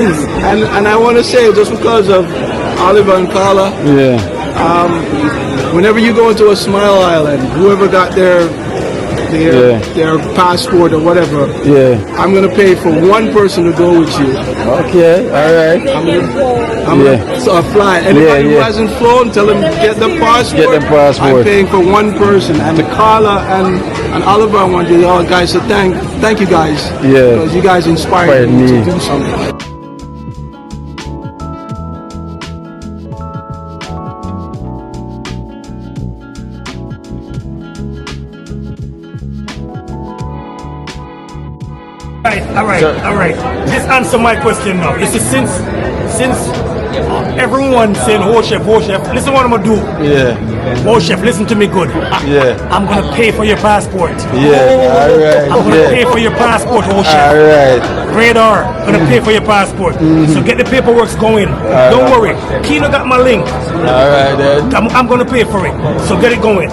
And I want to say, just because of Oliver and Carla, whenever you go into a Smile Island, whoever got their passport or whatever, I'm gonna pay for one person to go with you. Okay, all right. I'm gonna fly. Anybody who hasn't flown, tell them get the passport. Get the passport. I'm paying for one person. And Carla and Oliver, I want you all guys to thank you guys. Because you guys inspired me to do something. All right. Just answer my question now. You see, since everyone's saying, oh chef, listen what I'm gonna do. Oh chef, listen to me good. I'm gonna pay for your passport. Alright. I'm gonna pay for your passport, oh chef. Alright. Radar, gonna pay for your passport. So get the paperwork going. Don't worry. Kino got my link. Alright then. I'm gonna pay for it. So get it going.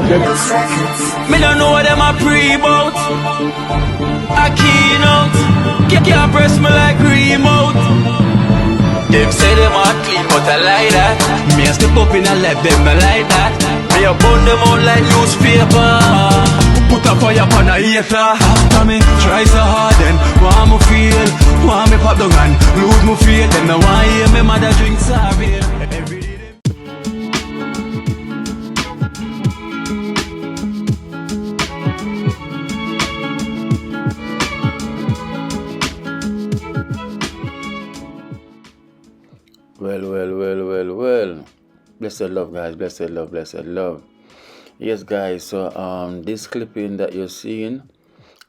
Me don't know what them a pre-bout. A keynote. Can't press me like remote. Them say them a clean, but I like that. Me a step up in a left, them I like that. Me a burn them out like newspaper. Put a fire upon a hater. After me try so hard, then want me feel, want me pop the gun, lose me faith. Them no want hear me mother drink sorry. Well. Blessed love, guys. Blessed love. Yes, guys. So this clipping that you're seeing,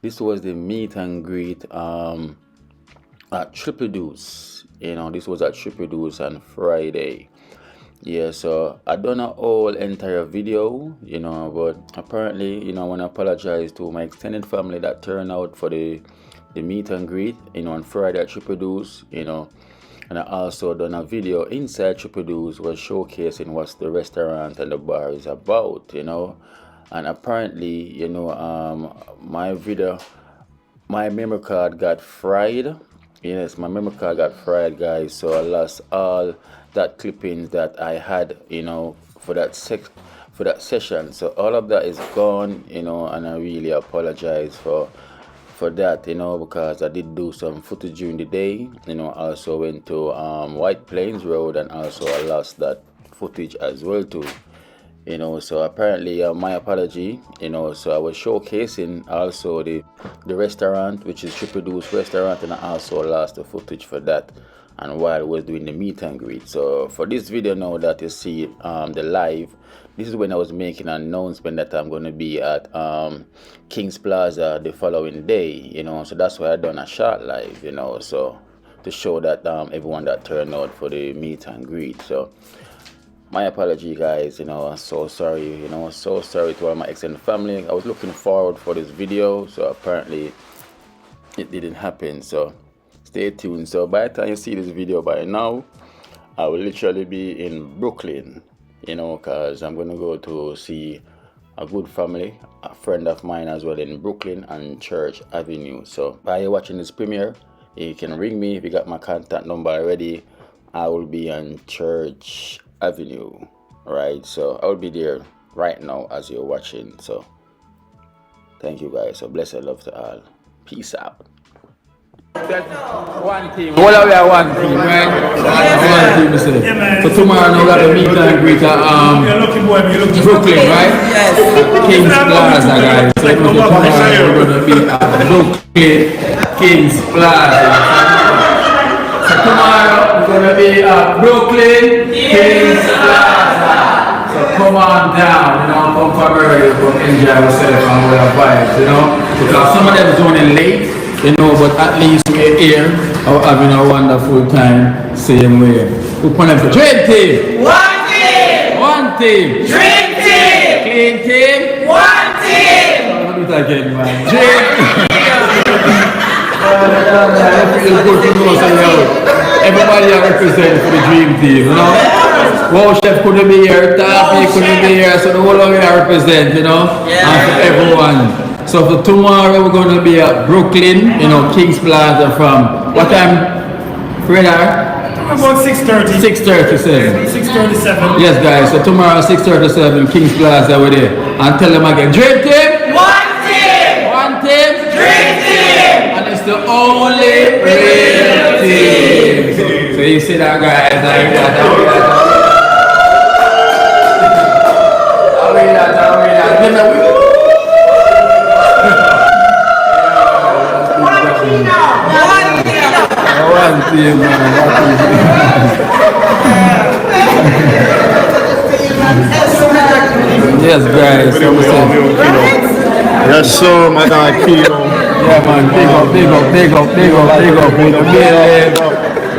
this was the meet and greet at Triple Deuce. This was at Triple Deuce on Friday. Yeah, so I done a whole entire video, but apparently, I want to apologize to my extended family that turned out for the meet and greet, on Friday at Triple Deuce, And I also done a video inside Triple Deuce was showcasing what the restaurant and the bar is about, And apparently, my memory card got fried. Yes, my memory card got fried, guys. So I lost all that clippings that I had, for that session. So all of that is gone, and I really apologize for that, because I did do some footage during the day, also went to White Plains Road, and also I lost that footage as well too, so apparently my apology, so I was showcasing also the restaurant, which is Triple Deuce restaurant, and I also lost the footage for that, and while I was doing the meet and greet. So for this video now that you see the live, this is when I was making an announcement that I'm going to be at King's Plaza the following day, so that's why I done a short live, so to show that everyone that turned out for the meet and greet. So my apology, guys, I'm so sorry, so sorry to all my extended family. I was looking forward for this video, so apparently it didn't happen, so stay tuned. So by the time you see this video by now, I will literally be in Brooklyn, because I'm gonna go to see a good family, a friend of mine as well in Brooklyn and Church Avenue. So while you're watching this premiere, you can ring me if you got my contact number already. I will be on Church Avenue, right? So I will be there right now as you're watching. So thank you, guys. So blessed love to all. Peace out. One team. What are we at one team, right? One team, listen. So tomorrow we got the meet and greet at Brooklyn, right? Yes. King's Plaza, guys. So tomorrow we're gonna be at Brooklyn, King's Plaza. So tomorrow we're gonna be at Brooklyn, King's Plaza. So come on down, come from early, come enjoy yourself and we'll have vibes, because some of them is running late. But at least we're here, having a wonderful time, same way. Who put them for Dream Team? One team! One team! Dream team! Clean team? One team! What do it again, man? Dream Everybody represent for the Dream Team, Wow, Chef couldn't be here, Taffy couldn't be here, so the whole of you represent, and for everyone. So for tomorrow we're going to be at Brooklyn, King's Plaza from what time? Radar? About 6:30. 6:37. 6:37. Yes, guys. So tomorrow 6:37, King's Plaza over there. And tell them again, Dream Team. One team. One team. Dream team. And it's the only real team. So you see that, guys? Like that. One team, man. Yes, guys. Yes, sir, my guy Kino. Yeah, man. Big up.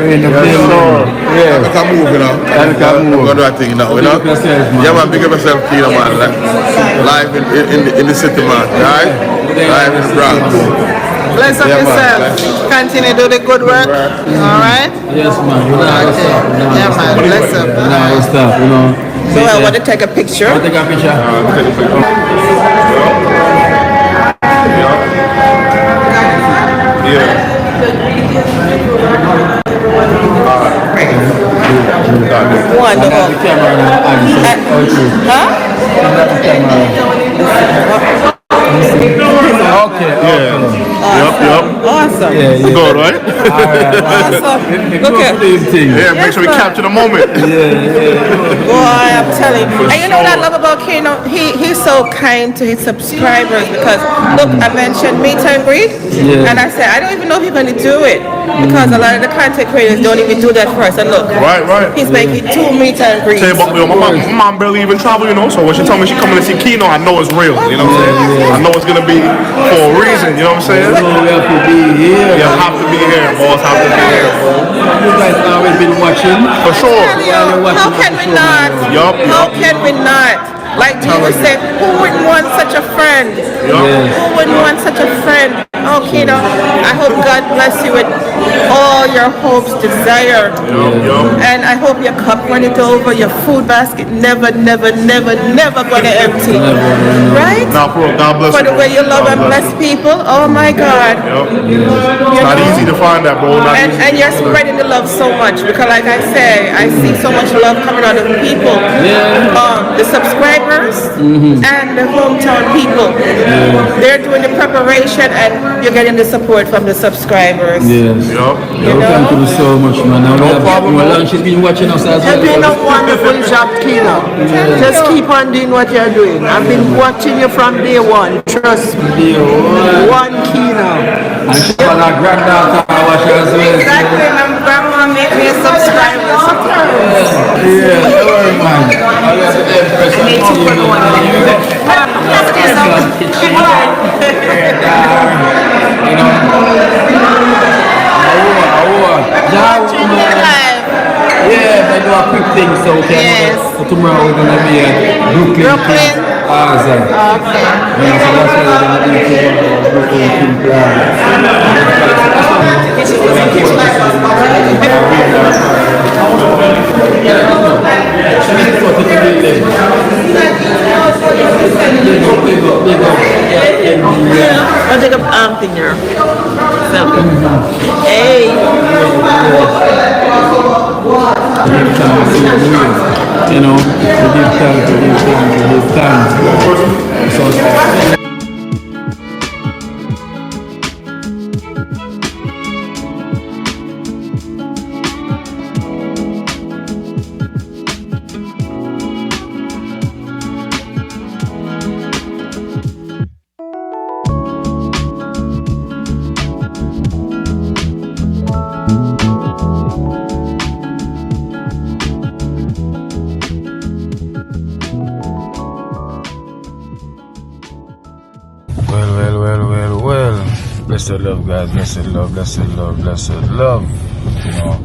In the building. Yeah. We can move, you know. We can move. We're gonna do that thing now, you know. Big up yourself, man. Yeah, man, big up yourself, Kino, man. Like, live in the city, man. Alright? Live in the Bronx. Bless up yourself. Continue to do the good work. Alright? Yes, man. You know how to stop. Yeah, man. Bless up. You know how to stop, you know. So I want to take a picture. I'll take a picture. Wonderful. Huh? Okay. Yup. Awesome. Yeah. Good, right? Awesome. Okay. Yeah, make sure we capture the moment. Boy, I'm telling you. And you know what I love about Kano? He's so kind to his subscribers because, look, I mentioned meet and greet. Yeah. And I said, I don't even know if he's going to do it because a lot of the content creators don't even do that first. And look, Right. he's making 2 meet and greets. Tell you about, my mom barely even travel, you know, so when she told me she coming to see Kino, I know it's real, you know what I'm saying? I know it's gonna be for a reason, you know what I'm saying? So we have to be here. You have to be here, boss, have to be here. You guys always been watching. For sure. How can we not? Yup. How can we not? Like Jesus said, who wouldn't want such a friend? Yes. Who wouldn't want such a friend? Oh, Kino, I hope God bless you with all your hopes, desire. And I hope your cup runneth over, your food basket never gonna empty. Right? Now, bro, God bless For you. the way you love God and bless bless people. Oh my God. It's not easy to find that, bro. Not easy. And you're spreading the love so much because, like I say, I see so much love coming out of people. The subscribers and the hometown people. They're doing the preparation and you're getting the support from the subscribers. Yes. Thank you so much, man. No problem. She's been watching us as well. You're doing a wonderful job, Kino. Just keep on doing what you're doing. I've been watching you from day one. Trust me. One Kino. And she's our granddaughter watch as well. Exactly. My grandma made me a subscriber. Yeah, don't worry, man. I got the Empress and you yeah, I do a quick thing, so so tomorrow we're gonna be at Brooklyn. Okay. Yeah, so that's why we're gonna be to Brooklyn I'll take a arm finger. Hey. You know, give thanks. So, blessed love, guys. Blessed love. You know,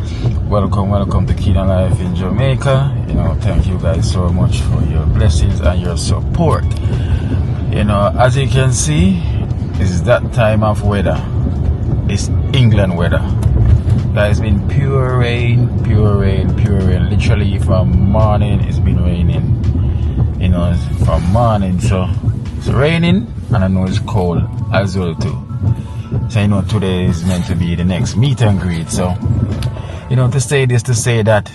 welcome to Kingdom Life in Jamaica. You know, thank you guys so much for your blessings and your support. You know, as you can see, it's that time of weather. It's England weather. Guys, it's been pure rain. Literally from morning, it's been raining. You know, from morning, so it's raining, and I know it's cold as well too. So you know, today is meant to be the next meet and greet. So to say this, to say that,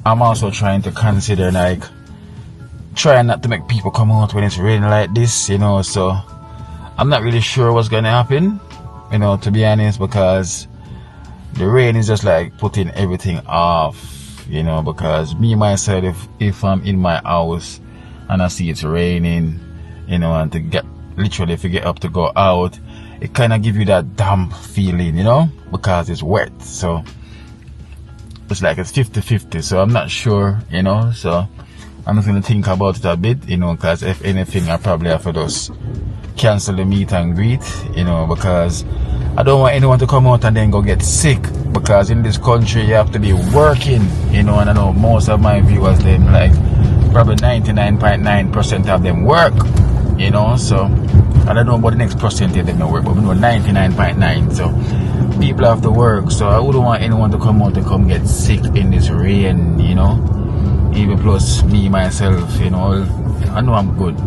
I'm also trying to consider, like, trying not to make people come out when it's raining like this, so I'm not really sure what's gonna happen, to be honest, because the rain is just like putting everything off, because me myself, if I'm in my house and I see it's raining, and to get literally if you get up to go out, it kind of give you that damp feeling, because it's wet. So it's like it's 50-50. So I'm not sure, so I'm just gonna think about it a bit, because if anything, I probably have to just cancel the meet and greet, because I don't want anyone to come out and then go get sick, because in this country you have to be working, and I know most of my viewers, them like probably 99.9% of them work, so I don't know about the next percentage they don't work, but we know 99.9, so people have to work, so I wouldn't want anyone to come out to come get sick in this rain, even plus me myself, I know I'm good,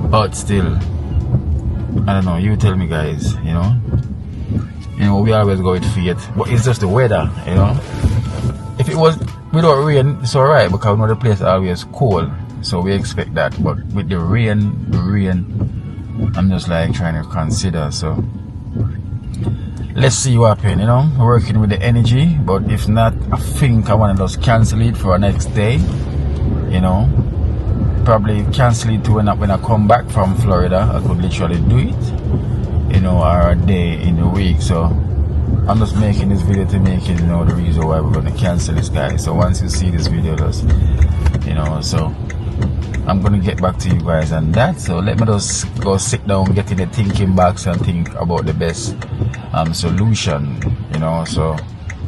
but still, I don't know, you tell me guys, we always go with faith, but it's just the weather, if it was without rain, it's alright, because we know the place always cold, so we expect that, but with the rain, I'm just like trying to consider, so let's see what happens, working with the energy, but if not, I think I want to just cancel it for next day, probably cancel it to when I come back from Florida. I could literally do it, or a day in the week, so I'm just making this video to make it, the reason why we're going to cancel this, guys. So once you see this video, just, so I'm going to get back to you guys on that. So let me just go sit down, get in the thinking box and think about the best solution, so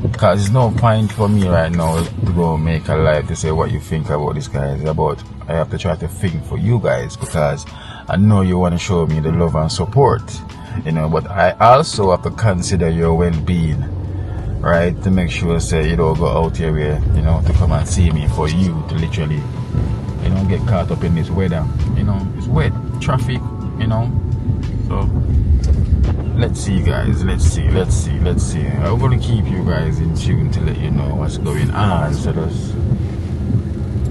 because there's no point for me right now to go make a live to say what you think about this, guys. I have to try to think for you guys, because I know you want to show me the love and support, but I also have to consider your well-being, right, to make sure say you don't go out here where, to come and see me, for you to literally, get caught up in this weather, it's wet, traffic, so let's see, guys, let's see. I'm gonna keep you guys in tune to let you know what's going on, so just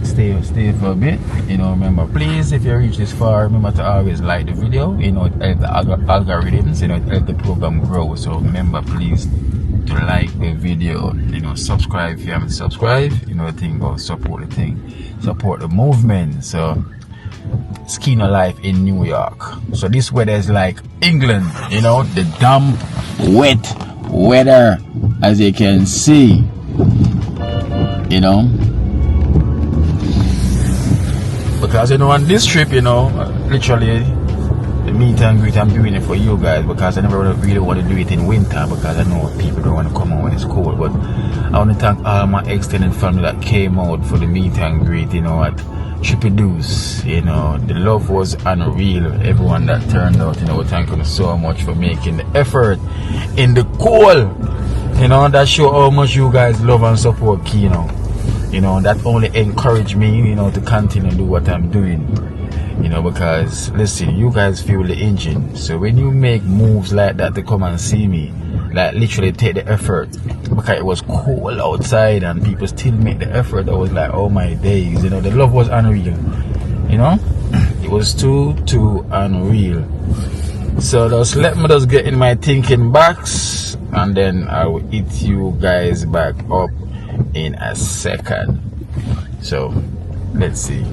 stay for a bit, remember, please, if you reach this far, remember to always like the video, it helps the algorithms, it helps the program grow, so remember, please, to like the video, subscribe if you haven't subscribed, the thing about support the movement. So it's Kino Life in New York, so this weather is like England, the damp, wet weather, as you can see, because on this trip, literally the meet and greet, I'm doing it for you guys, because I never really want to do it in winter, because I know people don't want to come out when it's cold. But I want to thank all my extended family that came out for the meet and greet, at Trippy Deuce. The love was unreal. Everyone that turned out, thank you so much for making the effort in the cold. That show how much you guys love and support Kino. That only encouraged me, to continue to do what I'm doing. Because listen, you guys feel the engine. So when you make moves like that to come and see me, like literally take the effort, because it was cold outside and people still make the effort, I was like, oh my days, the love was unreal. It was too unreal. So let me just get in my thinking box, and then I will hit you guys back up in a second. So let's see.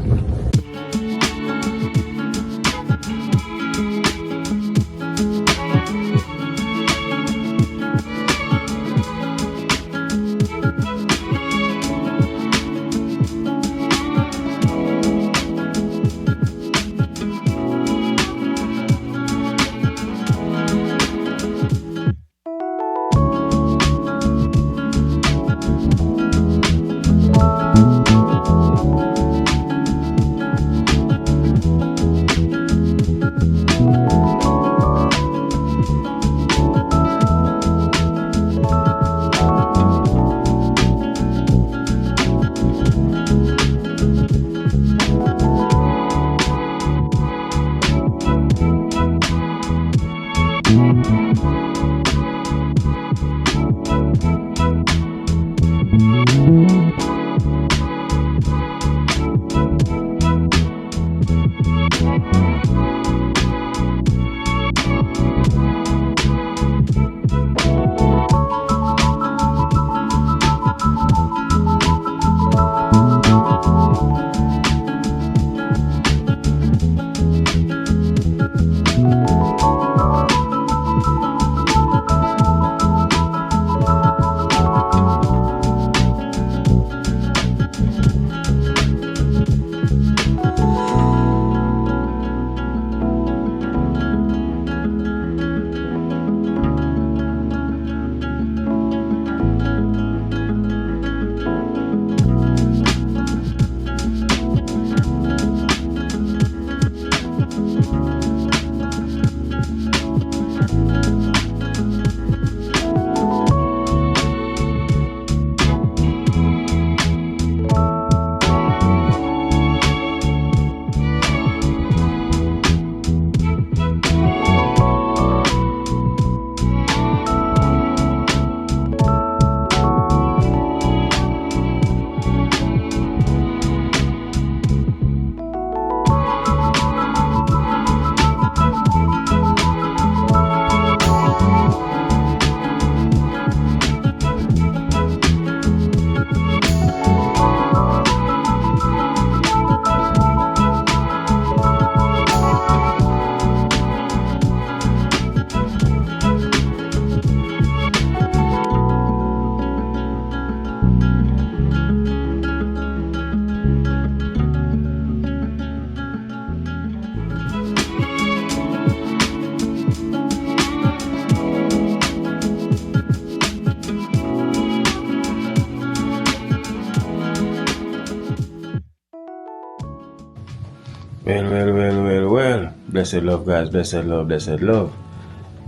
Well. Blessed love, guys. Blessed love.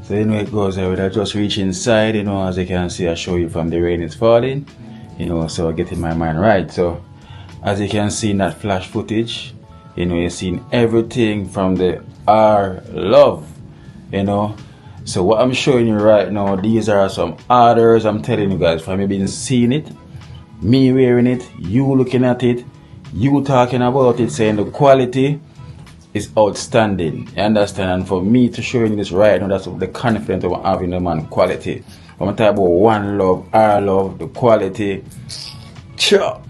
So you know it goes there. I just reach inside, you know, as you can see, I show you from the rain is falling, you know, so getting my mind right. So as you can see in that flash footage, you know, you're seeing everything from the R love, you know. So what I'm showing you right now, these are some orders. I'm telling you guys, from you been seeing it, me wearing it, you looking at it, you talking about it, saying the quality is outstanding. You understand? And for me to show you this right now, that's the confidence of having the man quality. When I talk about one love, our love, the quality. Sure.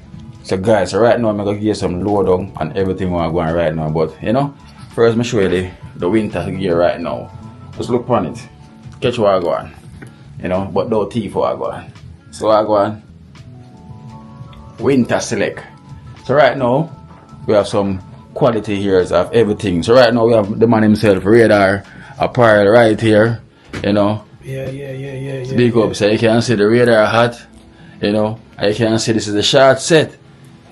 So guys, so right now I'm gonna give you some lowdown on everything we're going right now. But you know, first I'm show you the winter gear right now. Just look on it. Catch what I go on. You know, but no tea for I go on. So I go on. Winter select. So right now we have some quality here of everything. So right now we have the man himself, Radar Apparel, right here. You know. Yeah. Speak up, so you can see the Radar hat. You know, and you can see this is the short set.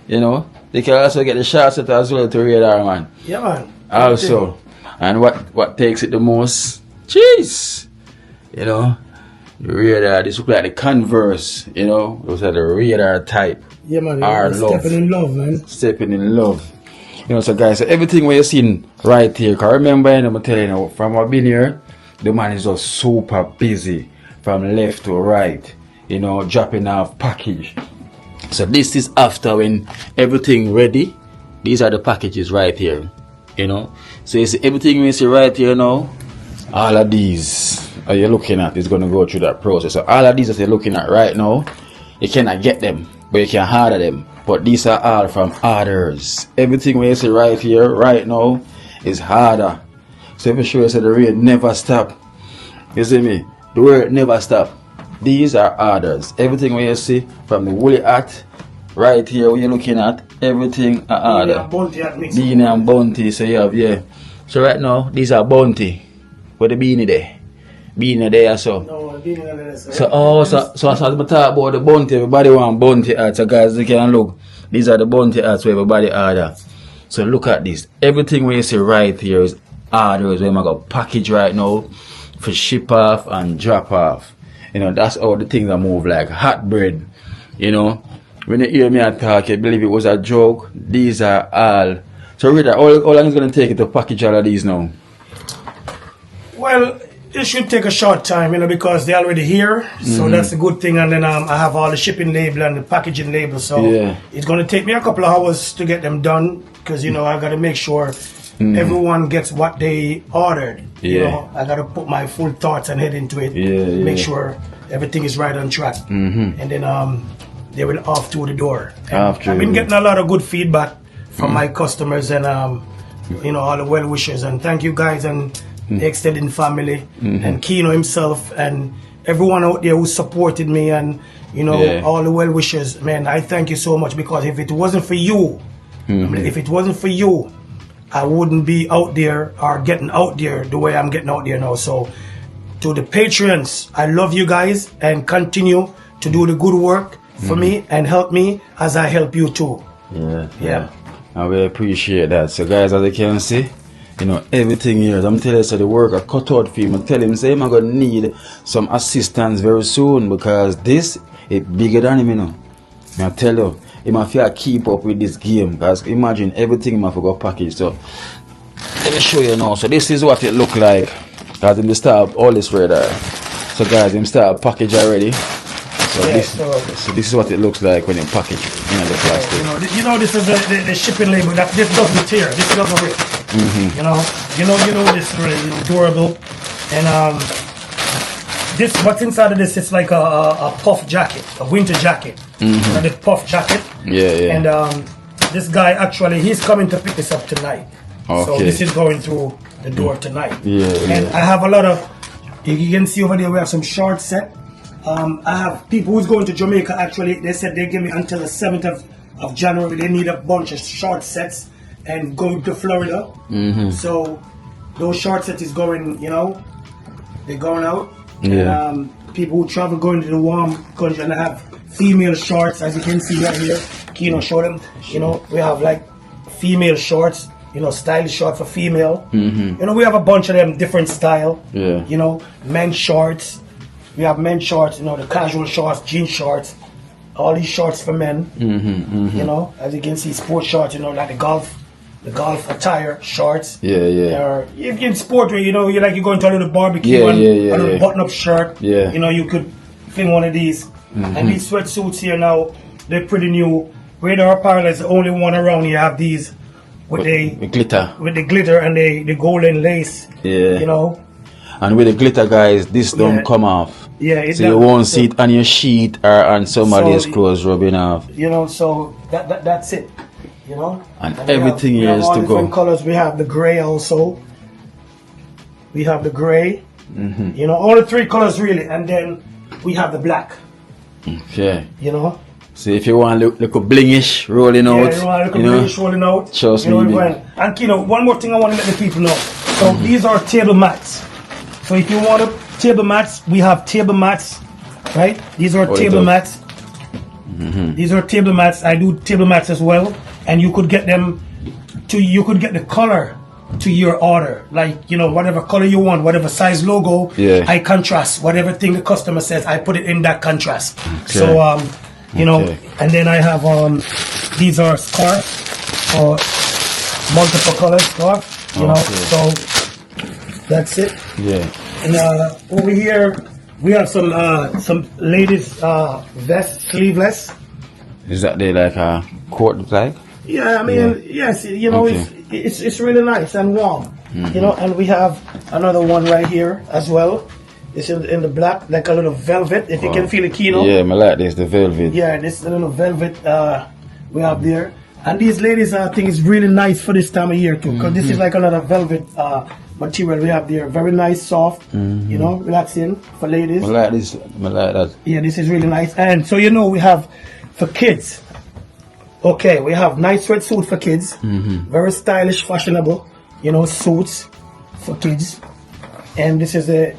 You know, they can also get the short set as well to Radar, man. Yeah, man. Also, and what takes it the most? Jeez, you know, the Radar. This look like the Converse. You know, those are the Radar type. Yeah, man. Our love. Stepping in love, man. Stepping in love. You know, so guys, so everything what you're seeing right here, cause remember, I'm telling you, from I've been here, the man is just super busy from left to right, you know, dropping off package. So this is after when everything ready. These are the packages right here, you know. So you see everything you see right here now, all of these are you looking at is gonna go through that process. So all of these that you're looking at right now, you cannot get them, but you can order them. But these are all from orders. Everything we see right here, right now, is harder. So if you show you say the rate never stop. You see me? The word never stop. These are orders. Everything we see from the woolly hat, right here what you're looking at, everything are order. Beanie and bounty, so you have, yeah. So right now, these are bounty. Where the beanie there? Beanie there, so. No, beanie there. So as I talk about the bounty, everybody want bounty hats. So guys, you can look. These are the bounty hats where everybody order. So look at this. Everything we see right here is orders where I got package right now for ship off and drop off. You know, that's all the things that move like hot bread. You know, when you hear me talk, you believe it was a joke. These are all. So really, how long is it going to take you to package all of these now? Well, it should take a short time, you know, because they're already here. So that's a good thing. And then I have all the shipping label and the packaging label. So it's going to take me a couple of hours to get them done because, you know, I got to make sure everyone gets what they ordered. You know, I got to put my full thoughts and head into it. Make sure everything is right on track. And then they will off to the door. I've been getting a lot of good feedback from my customers and, you know, all the well-wishers. And thank you guys and the extended family and Kino himself and everyone out there who supported me and, you know, all the well-wishers. Man, I thank you so much because if it wasn't for you, I wouldn't be out there or getting out there the way I'm getting out there now. So to the patrons, I love you guys and continue to do the good work for me and help me as I help you too. Yeah. I really appreciate that. So guys, as you can see, you know, everything here, I'm telling you, so the work I cut out for him. I tell him, say, I'm going to need some assistance very soon because this is bigger than him, you know. I tell you, he might feel keep up with this game because imagine everything he might go package. So, let me show you now. So, this is what it look like because him start all this radar. So, guys, him start package already. So, this is what it looks like when you package in the plastic. You know, this is the shipping label. That this doesn't tear. This doesn't rip. You know, this is really durable, and this what's inside of this is like a puff jacket, a winter jacket, the puff jacket. And this guy actually he's coming to pick this up tonight. So this is going through the door tonight. And I have a lot of. You can see over there we have some short set. I have people who's going to Jamaica. Actually, they said they give me until the 7th of January. They need a bunch of short sets. And going to Florida, so those short sets is going, you know, they're going out. And, people who travel going to the warm country and have female shorts, as you can see right here. Kino show them, you know, we have like female shorts, you know, stylish short for female. You know, we have a bunch of them different style. Yeah. You know, men's shorts. We have men's shorts, you know, the casual shorts, jean shorts, all these shorts for men. You know, as you can see, sports shorts, you know, like the golf attire shorts. Yeah. Or if you're in sport, you know, you're going to a little barbecue and a little button-up shirt. Yeah. You know, you could fling one of these. And these sweatsuits here now, they're pretty new. Radar Apparel is the only one around. You have these with the glitter and the golden lace. Yeah. You know. And with the glitter, guys, this don't come off. Yeah. So you won't see it on your sheet or on somebody's clothes rubbing off. You know, so that's it. You know. And everything here is to go. Different colors. We have the gray also. We have the gray. You know, all the 3 colors really, and then we have the black. Okay. You know. So if you want to look a blingish rolling out, you want to look a blingish rolling out. Trust me. me. And you know, one more thing I want to let the people know. So these are table mats. So if you want table mats, we have table mats, right? These are table mats. These are table mats. I do table mats as well, and you could get them you could get the color to your order, like, you know, whatever color you want, whatever size logo. I contrast whatever thing the customer says. I put it in that contrast. So you know, and then I have these are scarf or multiple color scarf. You know, so that's it. And over here we have some ladies vest, sleeveless. Is that they like a coat like? Yeah, I mean, yes, you know, it's really nice and warm. You know, and we have another one right here as well. It's in the black, like a little velvet, if you can feel the keynote. Yeah, I like this, the velvet. Yeah, this is a little velvet we have there. And these ladies, I think it's really nice for this time of year too, because this is like another velvet material we have there. Very nice, soft, you know, relaxing for ladies. I like this, I like that. Yeah, this is really nice. And so, you know, we have for kids. Okay, we have nice sweatsuit for kids. Very stylish, fashionable, you know, suits for kids. And this is the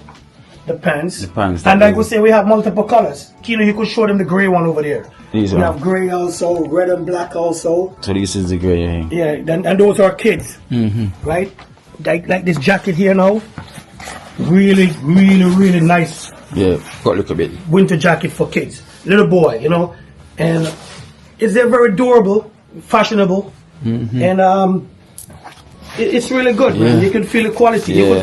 pants. And like we say, we have multiple colors. Kino, you could show them the gray one over there. We have gray also, red and black also. So this is the gray. Yeah, and those are kids, right? Like this jacket here now. Really, really, really nice. Yeah, got look a bit. Winter jacket for kids, little boy, you know, and it's very durable, fashionable, and it's really good, man. You can feel the quality. You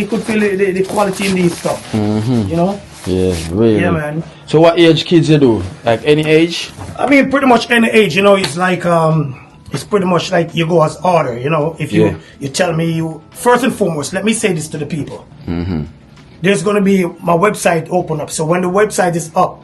could feel the quality in these stuff. You know. Yeah, really. Yeah, man. So what age kids you do? Like any age? I mean, pretty much any age. You know, it's like it's pretty much like you go as order. You know, if you tell me first and foremost, let me say this to the people. There's gonna be my website open up. So when the website is up,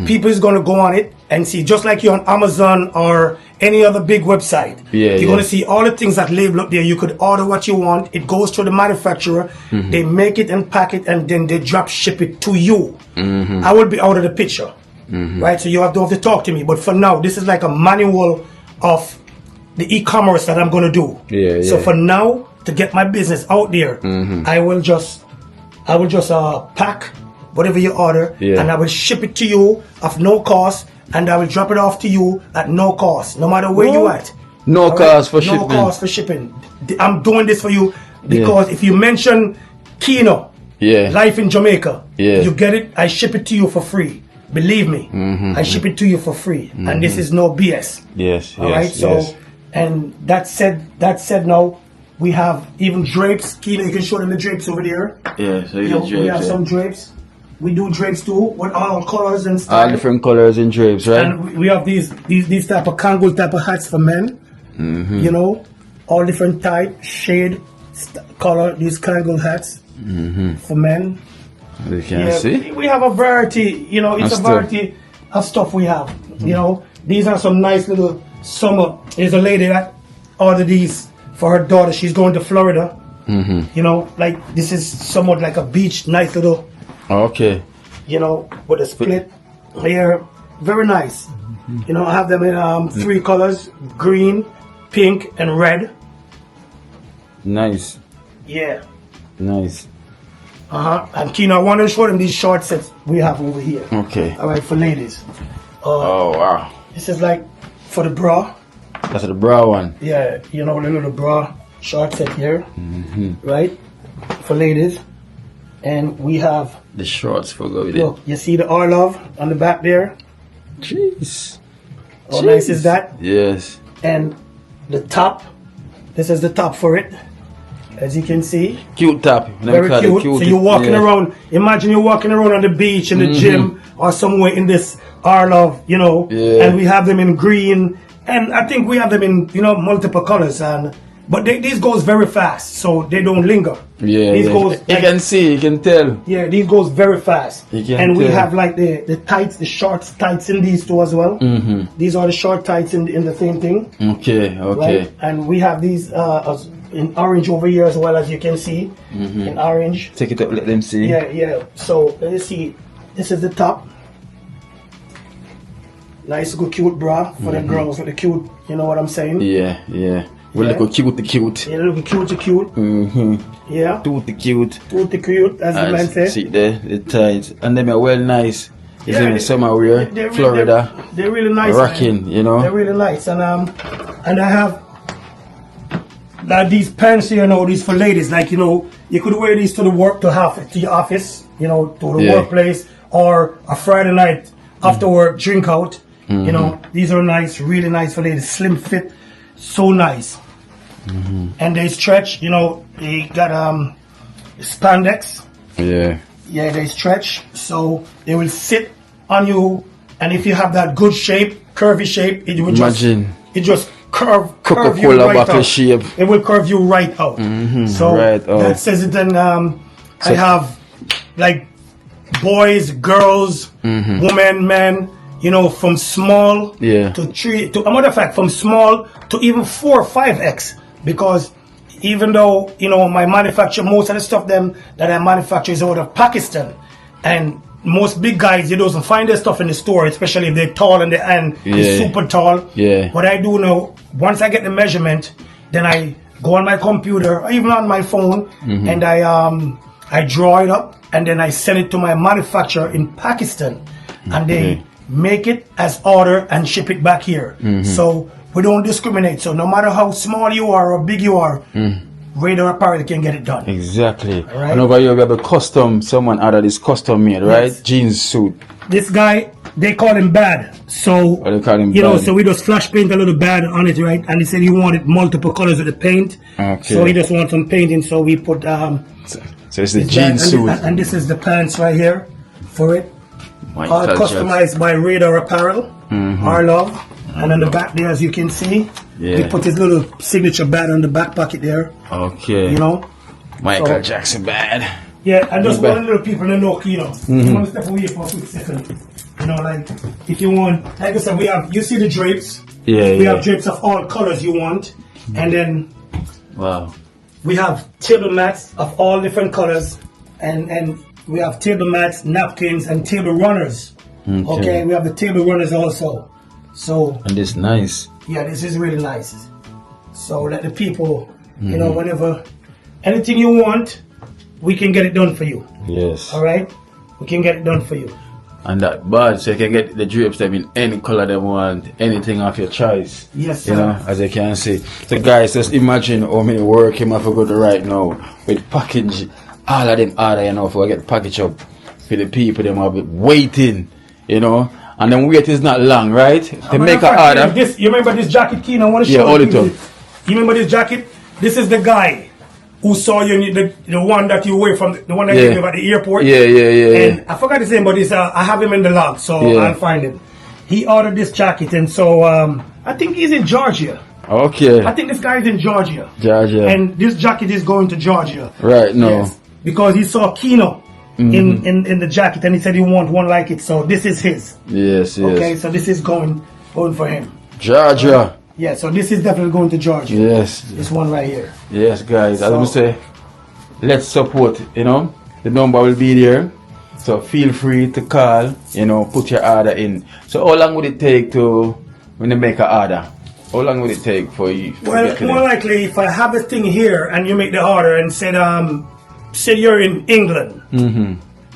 people is gonna go on it and see, just like you're on Amazon or any other big website. You're gonna see all the things that label up there. You could order what you want. It goes to the manufacturer. They make it and pack it, and then they drop ship it to you. I will be out of the picture, right? So you have to talk to me. But for now, this is like a manual of the e-commerce that I'm gonna do. So for now, to get my business out there, I will just pack whatever you order, and I will ship it to you of no cost, and I will drop it off to you at no cost, no matter where you at. No cost for shipping. No cost for shipping. I'm doing this for you because if you mention Kino, life in Jamaica, you get it. I ship it to you for free. Believe me, I ship it to you for free, and this is no BS. All right. So, and that said, now we have even drapes. Kino, you can show them the drapes over there. So we have some drapes. We do drapes too, with all colors and stuff. All different colors and drapes, right? And we have these type of Kangol type of hats for men. You know, all different type, shade, color. These Kangol hats for men. You can see. We have a variety. You know, it's a variety of stuff we have. You know, these are some nice little summer. There's a lady that ordered these for her daughter. She's going to Florida. You know, like this is somewhat like a beach, nice little. Okay. You know, with a split here, very nice. You know, I have them in 3 colors: green, pink, and red. Nice. Yeah. Nice. And Kino, I want to show them these short sets we have over here. Okay. All right, for ladies. Oh wow. This is like for the bra. That's the bra one. Yeah, you know, the little bra. short set here, right, for ladies. And we have the shorts for go with look, you see the R Love on the back there? Jeez. How nice is that? Yes. And the top, this is the top for it, as you can see. Cute top. Very cute. So you're walking around, imagine you're walking around on the beach, in the gym, or somewhere in this R Love, you know, and we have them in green, and I think we have them in, you know, multiple colors, and but these goes very fast, so they don't linger. Yeah, these goes. You can see, you can tell. Yeah, these goes very fast. You can and we tell. have like the tights, the short tights in these too as well. These are the short tights in the same thing. Okay. Right? And we have these in orange over here as well, as you can see, in orange. Take it up, let them see. Yeah. So let us see. This is the top. Nice, good, cute bra for the girls with the cute. You know what I'm saying? Yeah. We look cute. Yeah, look cute. Yeah. Cute. Cute, as the man says. See there, the tights, and them are well nice. It's in summer wear, they're Florida. They're really nice. Rocking, man. you know. They're really nice, and I have like these pants here, you know, these for ladies. Like, you know, you could wear these to the work, to your office, you know, to the workplace, or a Friday night after work drink out. You know, these are nice, really nice for ladies. Slim fit, so nice. And they stretch, you know, they got spandex. Yeah, they stretch, so they will sit on you, and if you have that good shape, curvy shape, it will just curve you Coca-Cola right bottle out. shape. It will curve you right out. So that says it. And I have like boys, girls, women, men. You know, from small to 3 to, a matter of fact, from small to even 4 or 5X, because even though, you know, my manufacture, most of the stuff that I manufacture is out of Pakistan, and most big guys, you don't find their stuff in the store, especially if they're tall and they're super tall. What I do now, once I get the measurement, then I go on my computer or even on my phone, and I draw it up, and then I send it to my manufacturer in Pakistan, and they make it as order and ship it back here. So we don't discriminate. So no matter how small you are or big you are, Radar Apparel can get it done. Exactly. Right? And over here we have a custom, someone added this custom made, right? Jeans suit. This guy, they call him Bad. So, they call him you know, Bad. so we just flash paint a little Bad on it, right? And he said he wanted multiple colors of the paint. Okay. So he just wants some painting, so we put so it's the jeans suit. And this is the pants right here for it. All customized by Radar Apparel, our love. And on the back there, as you can see, we put his little signature Bad on the back pocket there. Okay. You know? Michael Jackson Bad. Yeah, and just want little people to know, you know, you want to step away for a quick second. You know, like, if you want, like I said, we have, you see the drapes? We have drapes of all colors you want. And then, we have table mats of all different colors. And we have table mats, napkins, and table runners. Okay, we have the table runners also. So, and this nice. Yeah, this is really nice. So let the people, you know, whenever, anything you want, we can get it done for you. Yes. All right? We can get it done for you. And that bad, so you can get the drapes them in any color they want, anything of your choice. Yes, sir. You know, as you can see. So guys, just imagine how many work him have to go to right now with package, all of them order, you know, for get package up for the people, them have been waiting, you know. And then wait is not long, right? To make an order. You remember this jacket, Keen? I want to show all you. the time. You remember this jacket? This is the guy who saw you, the one that you were from, the one that you at the airport. Yeah. And I forgot his name, but I have him in the log, so I'll find him. He ordered this jacket, and so I think he's in Georgia. Okay. I think this guy is in Georgia. Georgia. And this jacket is going to Georgia. Right, no. Yes, because he saw Kino in the jacket, and he said he want one like it, so this is his. Yes. Okay, so this is going for him. Georgia. Yeah, so this is definitely going to Georgia. Yes. This one right here. Yes, guys. As I say, let's support, you know. The number will be there. So feel free to call, you know, put your order in. So how long would it take when you make an order? How long would it take for you? Well, more likely, if I have a thing here and you make the order and said you're in England,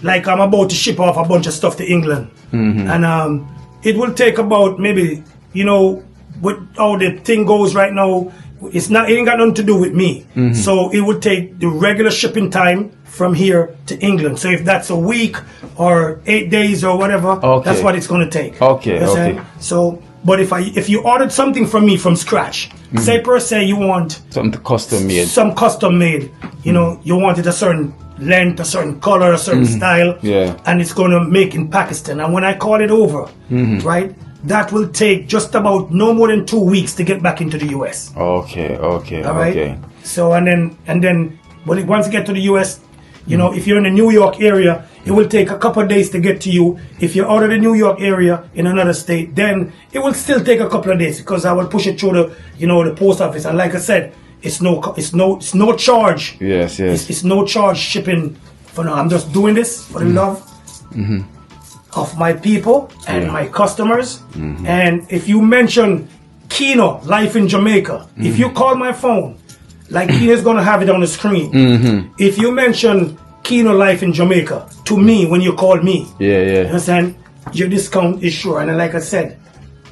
like I'm about to ship off a bunch of stuff to England, and it will take about maybe, you know, with how the thing goes right now, It's not. It ain't got nothing to do with me. So it would take the regular shipping time from here to England. So if that's a week or 8 days or whatever, that's what it's going to take. Okay. You understand? So, but if you ordered something from me from scratch, say per se you want something custom made, you know, you wanted a certain length, a certain color, a certain style, and it's going to make in Pakistan. And when I call it over, right, that will take just about no more than 2 weeks to get back into the US. Okay. All right. So and then once you get to the US, you know, if you're in the New York area, it will take a couple of days to get to you. If you're out of the New York area in another state, then it will still take a couple of days because I will push it through the, you know, the post office. And like I said, it's no charge. Yes. It's no charge shipping for now. I'm just doing this for the love of my people and my customers. And if you mention Kino Life in Jamaica, if you call my phone, like Kino's gonna have it on the screen. If you mention Kino Life in Jamaica to me when you call me, you understand? Your discount is sure, and like I said,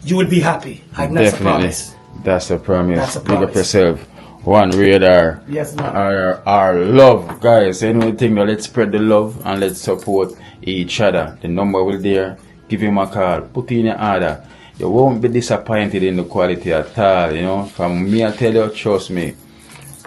you would be happy. That's a promise. That's a promise. That's a Big up promise. yourself. One radar. Yes, man. Our love, guys. Anything that let's spread the love and let's support each other. The number will there. Give him a call. Put in your order. You won't be disappointed in the quality at all. You know, from me, I tell you, trust me,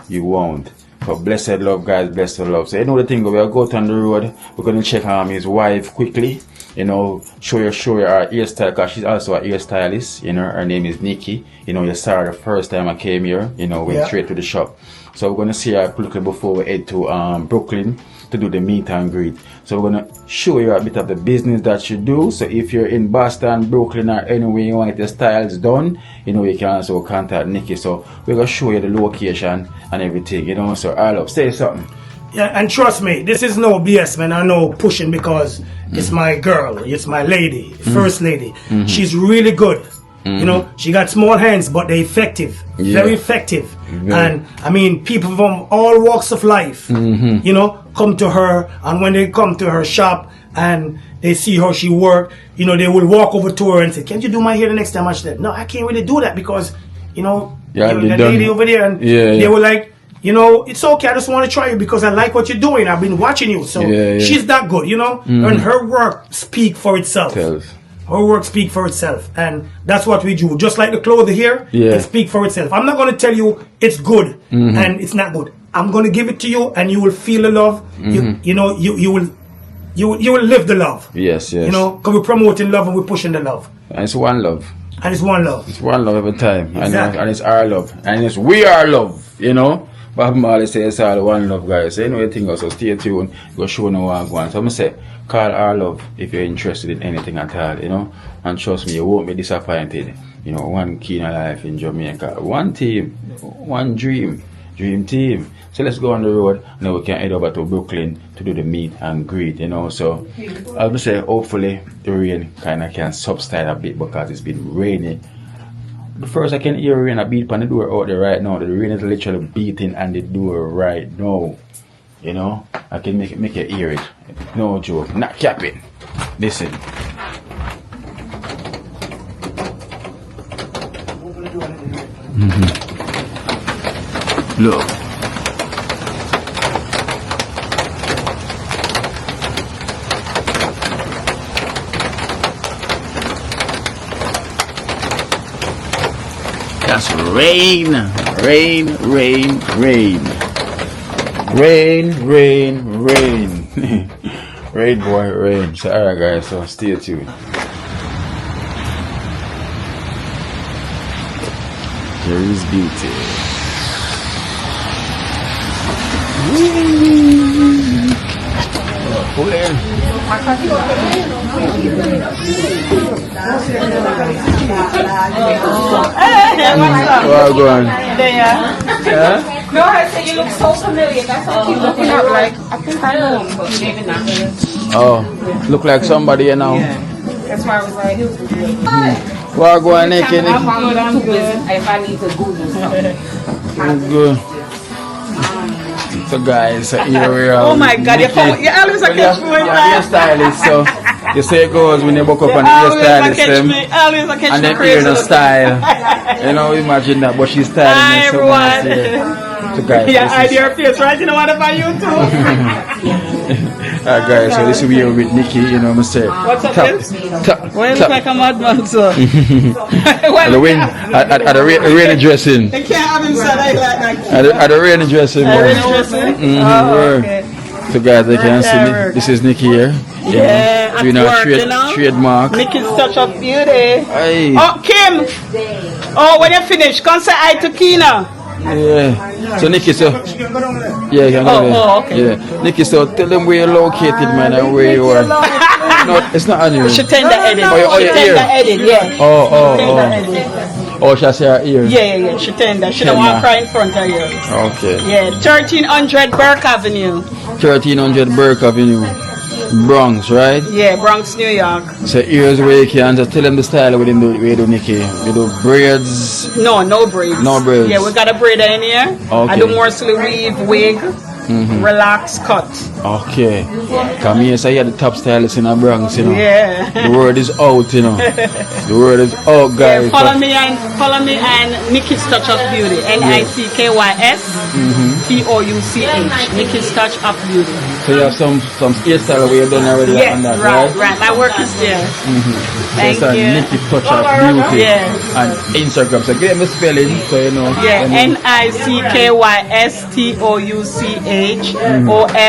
you won't. But blessed love, guys, blessed love. So you know the thing, we'll go on the road. We're gonna check his wife quickly. You know, show you our hairstyle, because she's also a hairstylist. You know, her name is Nikki. You know, you saw her the first time I came here. You know, went straight to the shop. So we're gonna see her quickly before we head to Brooklyn to do the meet and greet. So we're gonna show you a bit of the business that you do. So if you're in Boston, Brooklyn, or anywhere you want your styles done, you know, you can also contact Nikki. So we're gonna show you the location and everything, you know. So I love, say something. Yeah, and trust me, this is no BS, man. I know pushing because it's my girl, it's my lady, first lady. She's really good. You know, she got small hands, but they're effective, very effective. And I mean, people from all walks of life, you know, come to her, and when they come to her shop and they see how she work, you know, they will walk over to her and say, "Can't you do my hair the next time?" I said, "No, I can't really do that because, you know, the lady over there," and they were like, "You know, it's okay. I just want to try you because I like what you're doing. I've been watching you." So she's that good, you know, and her work speak for itself. Her work speak for itself, and that's what we do. Just like the clothes here, it speak for itself. I'm not going to tell you it's good and it's not good. I'm going to give it to you, and you will feel the love. You know, you will live the love. Yes. You know, because we're promoting love and we're pushing the love. And it's one love. And it's one love. It's one love every time. Exactly. And it's our love. And it's we are love, you know. Bob Marley says it's all one love, guys. So you know anything else, so stay tuned. Go show no one going. So I'm going to say, call our love if you're interested in anything at all, you know. And trust me, you won't be disappointed. You know, one key in life in Jamaica. One team, one dream team. So let's go on the road. Now we can head over to Brooklyn to do the meet and greet, you know. So I would say hopefully the rain kind of can subside a bit because it's been rainy. The first I can hear rain a beat on the door out there right now. The rain is literally beating on the door right now. You know, I can make you hear it. No joke, not capping. Listen. Look. That's rain. Rain, boy, rain. So, alright, guys, so stay tuned. Here is beauty. Pull in. Well, go on. Yeah? No, I said you look so familiar. That's what you're looking at. Like, I think I know him, but maybe not. Oh, look like somebody, you know. Yeah. That's why I was like, well, go on, Nikki. I'm good. If I need to Google something. I'm good. So guys, here we are. Oh my God, you're always a hairstylist, so You say it goes when you book up on the hairstylist them, Always I catch and me then crazy. ear no style. You know, imagine that, but she's styling Hi, me so everyone. nice. So guys, Yeah, this I is, your face, right? You know what about you too? guys, so this is we are with Nikki, you know what I'm saying. What's up, Vince? Well, it's like a madman, sir. At the rain, at the rainy dressing. They can't have him said I like that. At the rainy dressing. Really dressing? Oh, okay. So guys, they can see me. This is Nikki here. Yeah, doing at our work, you know? trademark. Nikki's touch of beauty. Aye. Oh, Kim. Oh, when you finish, come say hi to Kina. Yeah. So Nikki, so yeah, you can go there. Oh, okay. Yeah. Nikki, so tell them where you're located, man, and where you are. No, it's not on you. She tend the edit. Oh, She your tend ear. the edit, yeah. Oh. Yeah, Oh, she has her ear. yeah. She tend that. She don't want to cry in front of you. Okay. Yeah, 1300 Burke Avenue. 1300 Burke Avenue, Bronx, right? Yeah, Bronx, New York. So here's where you can just tell them the style we do, Nikki. We do braids. No braids. No braids. Yeah, we got a braider in here. Okay. I do mostly weave, wig, relax, cut. Okay. Come here, so you're the top stylist in the Bronx, you know. Yeah. The word is out, you know. The word is out, guys. Yeah, follow me and Nikki's Touch of Beauty. NICKYS Nikki's Touch of Beauty. So you have some hairstyle we have done already Yes, on that, right. right? My work is there. Thank So it's you. Nikki Touch of Beauty. Yeah. And Instagram. So give them the spelling, so you know. Yeah, you know.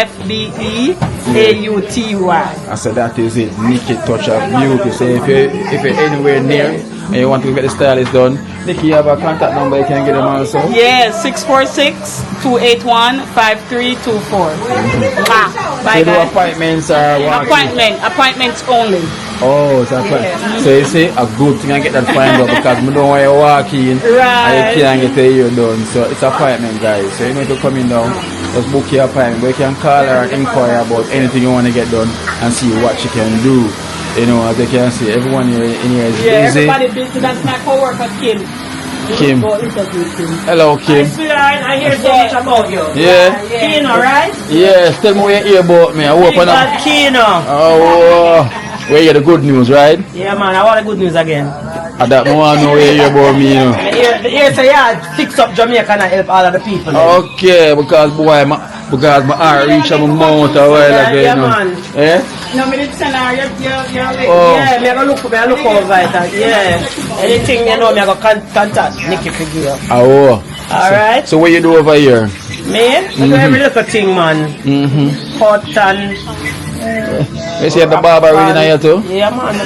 NICKYSTOUCHOFBEAUTY. I said that is it, Nikki Touch of Beauty. So if you're anywhere near and you want to get the stylist done, Nikki, you have a contact number, you can get them also. Yeah, 646-281-5324. So you do appointments or what? Appointments only. Oh, it's appointment. So you say a good thing I get that find out because I don't want you walk in Right. and you can't get the ear done. So it's appointment, guys. So you need to come in down, just book your appointment. But you can call her and inquire about anything you want to get done and see what she can do. You know, as you can see, everyone here in here is Yeah, busy. everybody busy. That's my co-worker, Kim. Kim. Go interview Kim. Hello, Kim. Sweetheart, I hear so much about you. Yeah. Kino, right? Yes, tell me what you hear about me. I hope I know. Kino. Oh, where you hear the good news, right? Yeah, man, I want the good news again. I don't want to know where you hear about me, you know. Here, so yeah, fix up Jamaica and help all of the people. Okay, because boy, my heart reached my mouth a while ago, you know. man. Eh? No, me did send her your Oh. Yeah, me I go look over it. Yeah. Anything you know, me I go contact Nikki for you. Oh. Alright. So what you do over here? Me? I do every little thing, man. Cotton. You see the barber really in here too? Yeah, man, the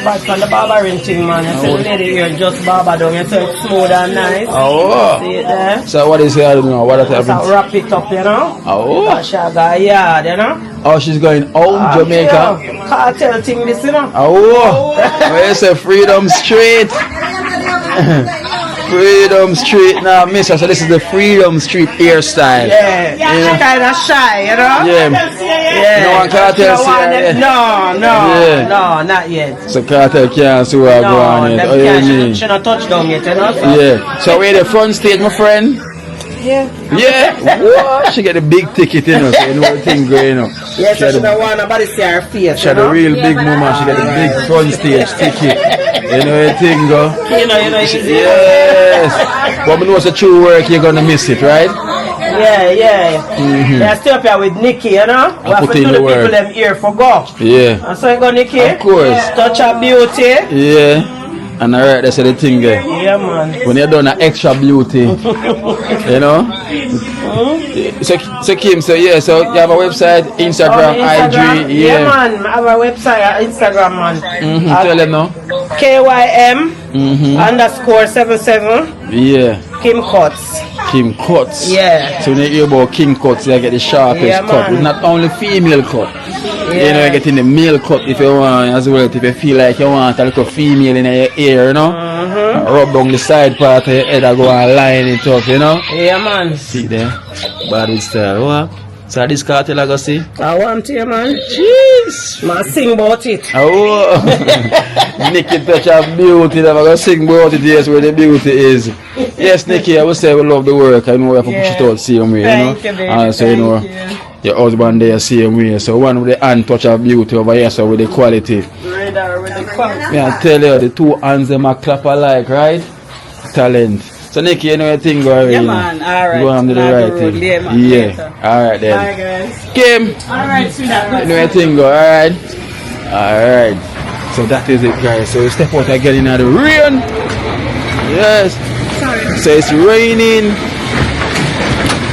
barbering thing, man. You see the lady here just barber down. You see it's smooth and nice. Oh. See it there? So what is here now? What Just happens? wrap it up, you know. Oh. She got a yard, you know. Oh, she's going home, Jamaica. Yeah, cartel thing, this, you know. Oh. Where you say Freedom Street? Freedom Street. Now, mister, so this is the Freedom Street hairstyle. Yeah, she kind of shy, you know. Yeah. No one cartel see her yet? No, Yeah. no, not yet. So cartel can't see what go on yet. Oh, you mean? She not touch down yet, you know. So. Yeah. So where the front stage, my friend? Yeah. Yeah. What? She get a big ticket, you know. So you know the thing going, you know. Yes, she don't want nobody see her face. She had a real big woman. She got a big front stage ticket. You know the thing go. You know, easy. Yes. But we know it's a true work. You're gonna miss it, right? Yeah. Yeah, stay up here with Nikki, you know. We have put to in do the the work. people them here for go. Yeah. And so you go, Nikki. Of course. Touch of beauty. Yeah. And alright, that's the thing there. Yeah, man. When you're done an extra beauty, you know. So Kim, so yeah, so you have a website, Instagram, IG, Yeah, man. I have a website, Instagram, man. Tell them now. KYM_77 Yeah. Kim Cuts. Kim Cuts. Yeah. So when you hear about Kim Cuts, you get the sharpest Yeah, cut. man. It's not only female cut. You Yeah. know, you get in the male cut if you want as well. If you feel like you want a little female in your ear, you know. Rub down the side part of your head and go and line it up, you know. Yeah, man. See there? Body style. What? So this cartel I go see? I want you, man. Jeez. Man, sing about it. Oh, Nikki Touch of Beauty. I'm going to sing about it, yes, where the beauty is. Yes, Nikki, I would say we love the work. I know we have to push it out same way, you know. Thank you, baby. So, you know, your husband there same way. So one with the hand touch of beauty over here, so with the quality. radar with the clock. Yeah, I tell you, the two hands them a clap alike, right? Talent. So Nikki, you know your thing go already. Yeah, man. Alright. Go on to the right thing. Yeah. Alright then. Alright, guys. Kim. Alright, sweetheart. You know your thing go, alright? Alright. So that is it, guys. So we step out again in the rain. Yes. Sorry. So it's raining.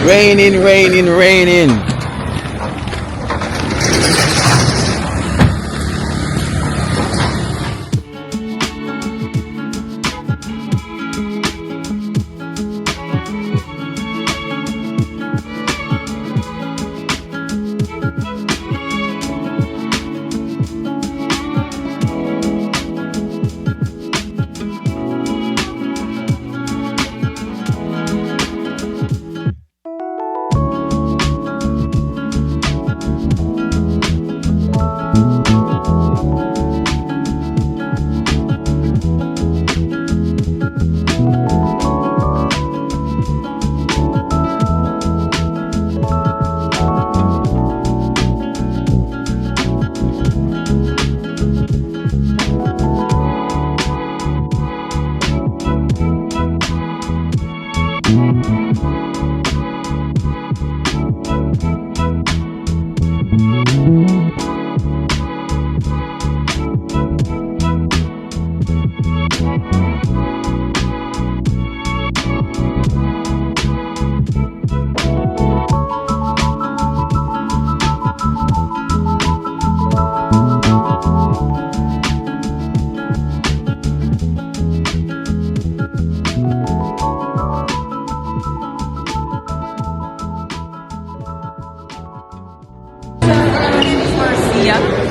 Raining.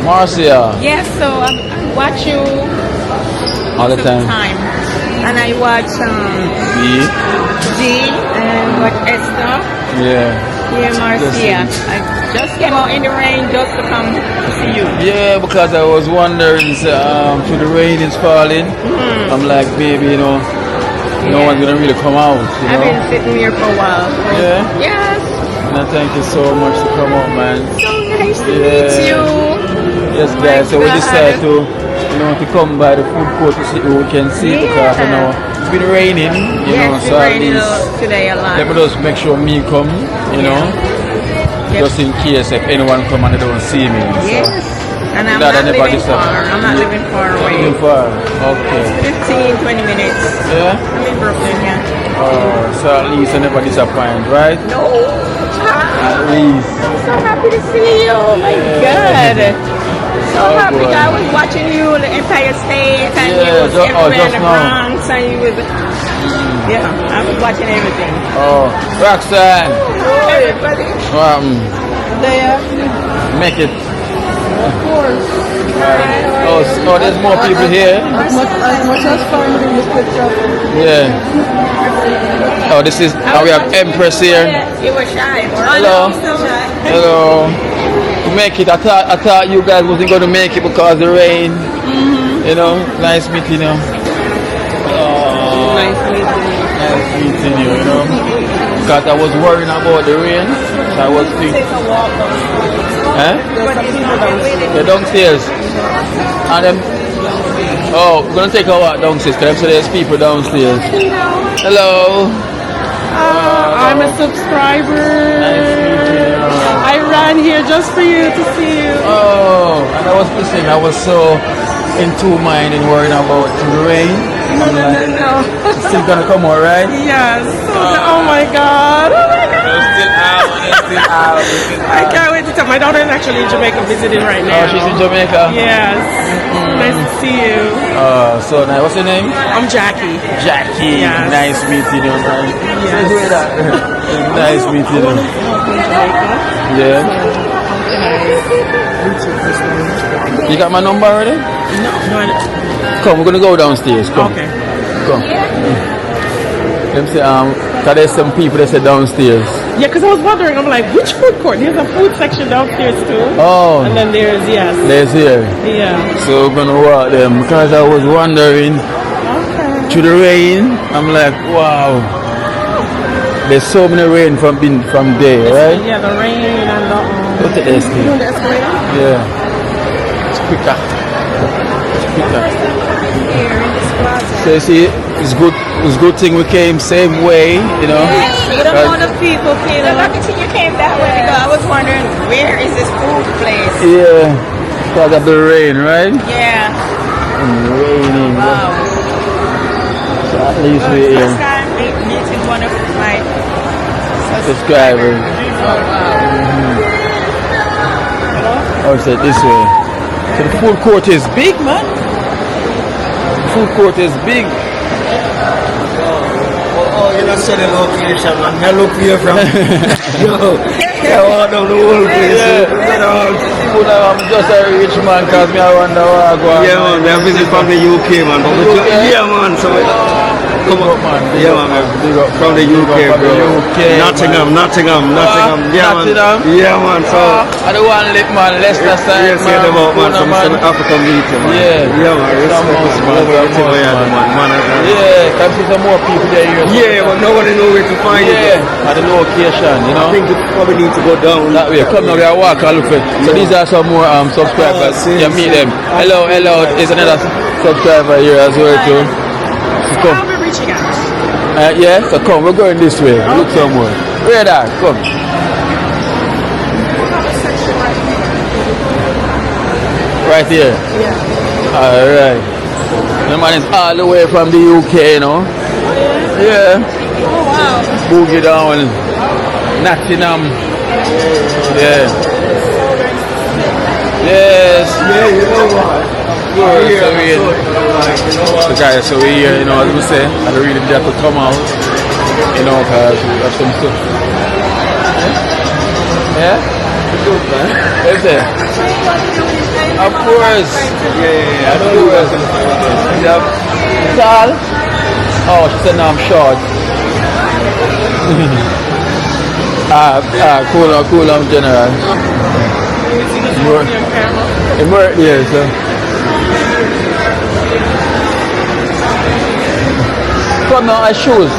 Marcia. Yes, so I watch you All the time. and I watch G and watch Esther. Yeah. Yeah, Marcia. I just came out in the rain just to come to see you. Yeah, because I was wondering, so the rain is falling. I'm like, baby, no one's gonna really come out. I've been sitting here for a while. So Yeah? Yes. And thank you so much for coming out, man. So nice to meet you. Yes, guys. So we decided to, to come by the food court to see who we can see because it's been raining, Yes, so it's at raining least today a lot. let me just make sure me come, just in case if anyone come and they don't see me. Yes. And I'm Glad I not never living disappoint. far. I'm not living far away. Living far. Okay. 15, 20 minutes. Yeah? I'm in Brooklyn, yeah. So at least I never disappoint, right? No. At least. I'm so happy to see you. Oh my God. So happy. boy. I was watching you, the Empire State, and you Yeah, was just everywhere in the now. Bronx, and you was, yeah, I was watching everything. Oh, Roxanne. Hi, everybody. There. Make it. Of course. Oh, there's more people here. As much as fun in this picture. Yeah. Oh, this is. We have Empress here. You were shy. Hello. Still shy. Hello. To make it, I thought you guys wasn't going to make it because of the rain. Nice meeting you. Oh, Nice meeting you. nice meeting you. Because I was worrying about the rain, so I was thinking. Take a walk downstairs. Huh? There's some people downstairs. They're downstairs. And then, we're gonna take a walk downstairs because there's people downstairs. Hello. I'm a subscriber. I ran here just for you to see you. Oh, and I was listening. I was so in two mind and worrying about the rain. No. It's still gonna come out, right? Yes. Oh my God. It's still out. I can't wait to tell. My daughter is actually in Jamaica visiting right now. Oh, she's in Jamaica? Yes. Nice to see you. So nice. What's your name? I'm Jackie. Jackie. Yes. Nice meeting you. Nice meeting you. Yeah. You got my number already? No. Come, we're gonna go downstairs. Come. Okay. Come. Let me say, cause there's some people that say downstairs. Yeah, because I was wondering, I'm like, which food court? There's a food section downstairs too. Oh. And then there's, yes. There's here. Yeah. So we're gonna walk them because I was wondering through the rain. I'm like, wow. There's so many rain from there, right? Yeah, the rain and the Look at this thing. the escalator. Yeah. It's quicker. picture. Here in this plaza. So you see, it's good thing we came same way, you know. You don't know the people came. I'm happy you came that way because I was wondering where is this food place? Yeah, because of the rain, right? Yeah. Raining. Wow. So at least we're here. First time meeting one of my Subscribers. Oh wow. Oh, so this way. So the food court is big, man. The food court is big. Oh, you don't say the location, man. I look here from. Yo, I want the whole place. I'm just a rich man because I wonder where I go. Yeah, man. I visit from the UK, man. But yeah, man. So come on, man. Yeah, man. From the UK, bro. Nottingham. Yeah, man. Yeah, man. So I don't want to let man Leicester side, yes, yeah, about man. Some African meeting, man. Yeah, man. Yeah, can see some more people there. Yeah, but nobody know where to find it. Yeah, at the location, you know. I think we probably need to go down that way. Come now, we are walk and look for it. So these are some more subscribers. You meet them. Hello. Is another subscriber here as well too. So come. How are we reaching out? Yeah, so come, we're going this way. Okay. Look somewhere. Where that? Come. Right here? Yeah. Alright. The man is all the way from the UK, you know? Yeah. Oh wow. Boogie down. Nottingham. Yeah. Yes. Yeah, you know what? Good. So guys, so we here, you know, as we say, I don't really have to come out, you know, because we have some stuff. Yeah? Good, man. Is it? Of course. Yeah, of course. Tall? Oh, she said no, I'm short. Cool, I'm general. Yeah, so. Come now, I shoes.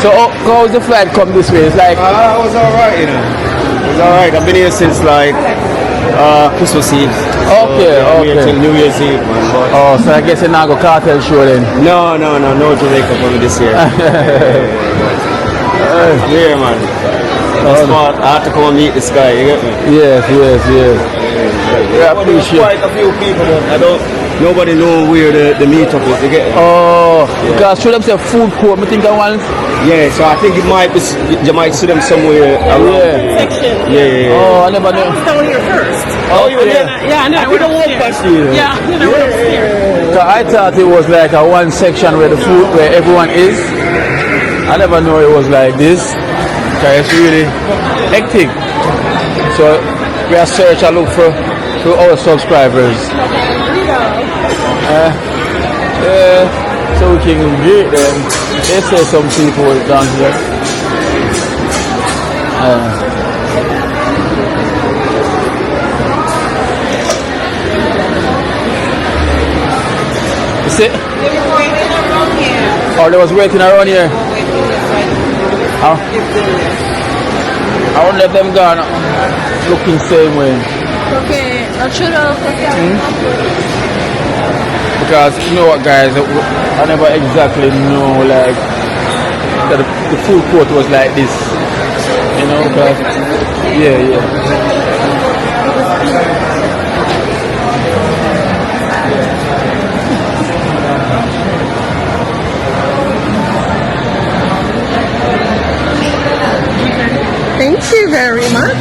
So how's the flight come this way? It's like it was alright, you know. It was alright. I've been here since like Christmas Eve. Okay. Till New Year's Eve, man. But so I guess you're not go cartel show then? No Jamaica for me this year. Yeah, man. That's what I had to come and meet this guy, you get me? Yes. I appreciate quite a few people, but nobody know where the meetup is, you get me? Oh, yeah. Because show them say food court, I think I want. Yeah, so I think you might see them somewhere around. Yeah. Oh, I never knew. I was down here first. Oh, Yeah, and then I went upstairs. Yeah, and then I went upstairs. So I thought it was like a one section where the food, where everyone is. I never know it was like this. So it's really hectic. So we are search and look for our subscribers. So we can greet them. They say some people down here. You see? They were waiting around here. Oh, they was waiting around here. I won't let them go looking same way. Okay, Because you know what, guys, I never exactly know like that the food court was like this. You know, because yeah. Thank you very much.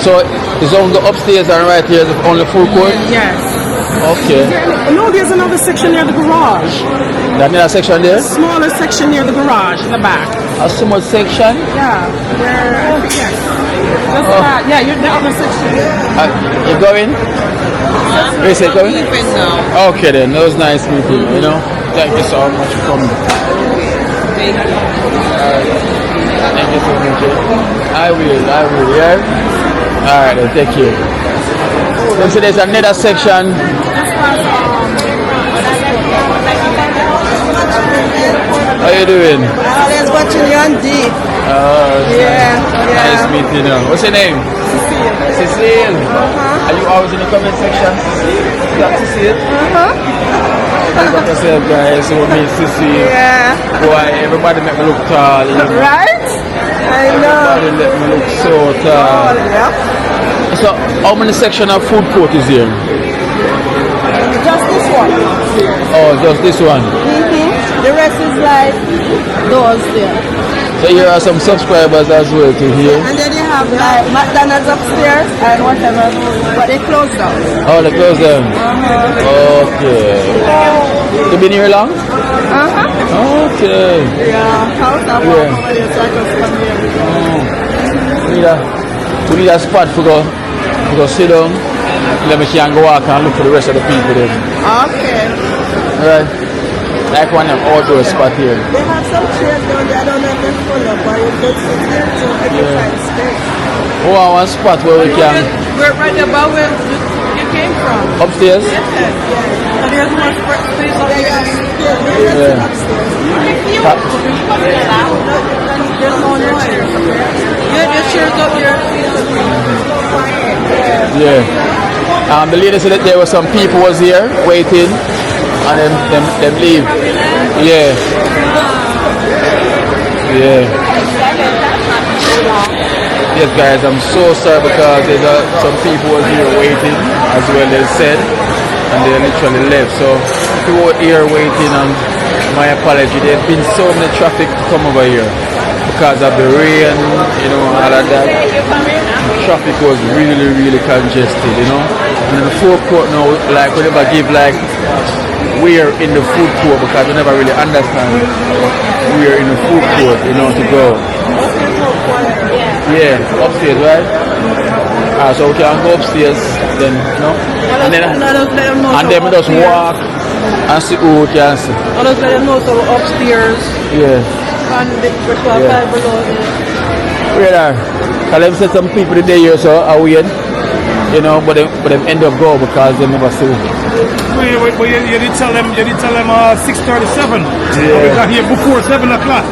So it's on the upstairs and right here is only food court? Yes. Okay. No, there's another section near the garage. That another section there? Smaller section near the garage in the back. A small section? Yeah. Yes. Just that. Yeah, you're the other section. You going? Where is it going? Okay then, that was nice meeting you, you know. Thank you so much for coming. Thank you. Thank you so much. I will, yeah? Alright then, take care. So there's another section. How you doing? Always watching you on deep. Yeah. Nice meeting you. What's your name? Cecile. Are you always in the comment section? You have to see it? Big up yourself, guys. So me to see. Yeah. Boy, everybody make me look tall. You know? Right? I know. Everybody let me look so tall. Yeah. So, how many section of food court is here? Just this one. Oh, just this one. The rest is like those there. So here are some subscribers as well to here. And then you have like McDonald's upstairs and whatever, but they closed down. Oh, they closed down. Okay. You been here long? Okay. Yeah, house I walk over there, so I just come here. We need a spot for go sit down. Then we can go out and look for the rest of the people then. Okay. Alright. Like one of them outdoor spot here. They have some chairs down there, I don't know if they're full up, but you can sit there too if you find space. Oh, one spot where we can. We're right about where you came from. Upstairs? Yes. So there's much space up there. Yeah. Upstairs. There's no other chairs up there. Yeah, there's chairs up there. Yeah. The lady said that there were some people was here waiting and them leave. Yeah. Yeah. Yes guys, I'm so sorry because there's some people was here waiting as well as said and they literally left. So people were here waiting and my apology. There's been so many traffic to come over here because of the rain, you know, all of that. Traffic was really congested, you know. And in the food court now, like we never give like where in the food court because we never really understand where in the food court, you know, to go. Yeah, upstairs, right? So we can go upstairs then, you know. And then we just walk and see who we can see. I'll just let them know so we're upstairs. Yeah. And we're 5 below here. Where are? Tell them say some people today here so are weird, you know, but them end up go because they never see. But you did tell them 6:37. Yeah. We got here before 7 o'clock.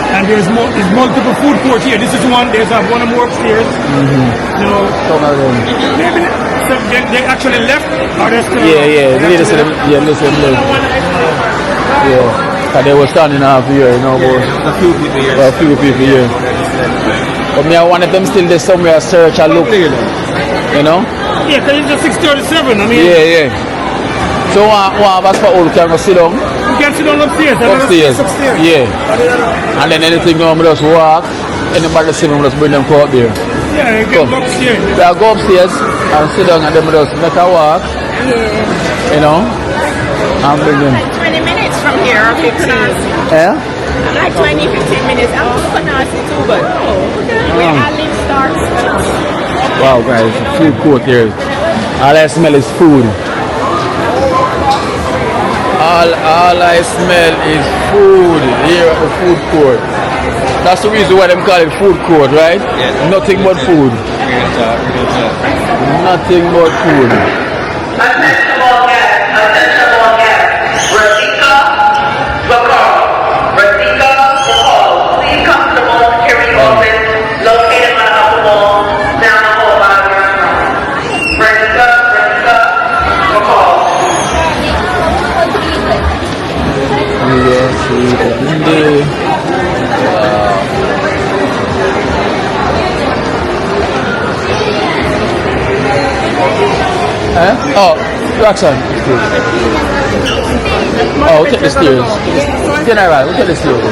And there's multiple food courts here. This is one. There's one more upstairs. You know. Some of them. They actually left. Or they're still Yeah. They listen. Yeah, listen. Yeah. Cause they were standing out here, you know, but a few people here. But me, I wanted them still there somewhere search and look, you know. Yeah, because it's just 6:37. I mean. Yeah. So one of us for all can go sit down. We can sit down upstairs. Upstairs. Yeah. And then anything we just walk. Anybody see me, we just bring them go up there. Yeah, you can go upstairs. Yeah, go upstairs and sit down and then we just make a walk. Yeah. You know. And bring them. 20 minutes from here, 15. Yeah? Like 20-15 minutes. I'm also not too good. Where our link starts. Wow, guys, food court here. All I smell is food. All I smell is food here at the food court. That's the reason why they call it food court, right? Yeah. Nothing but food. Nothing but food. Oh, Roxanne. Oh, we'll take the stairs. We'll take the stairs.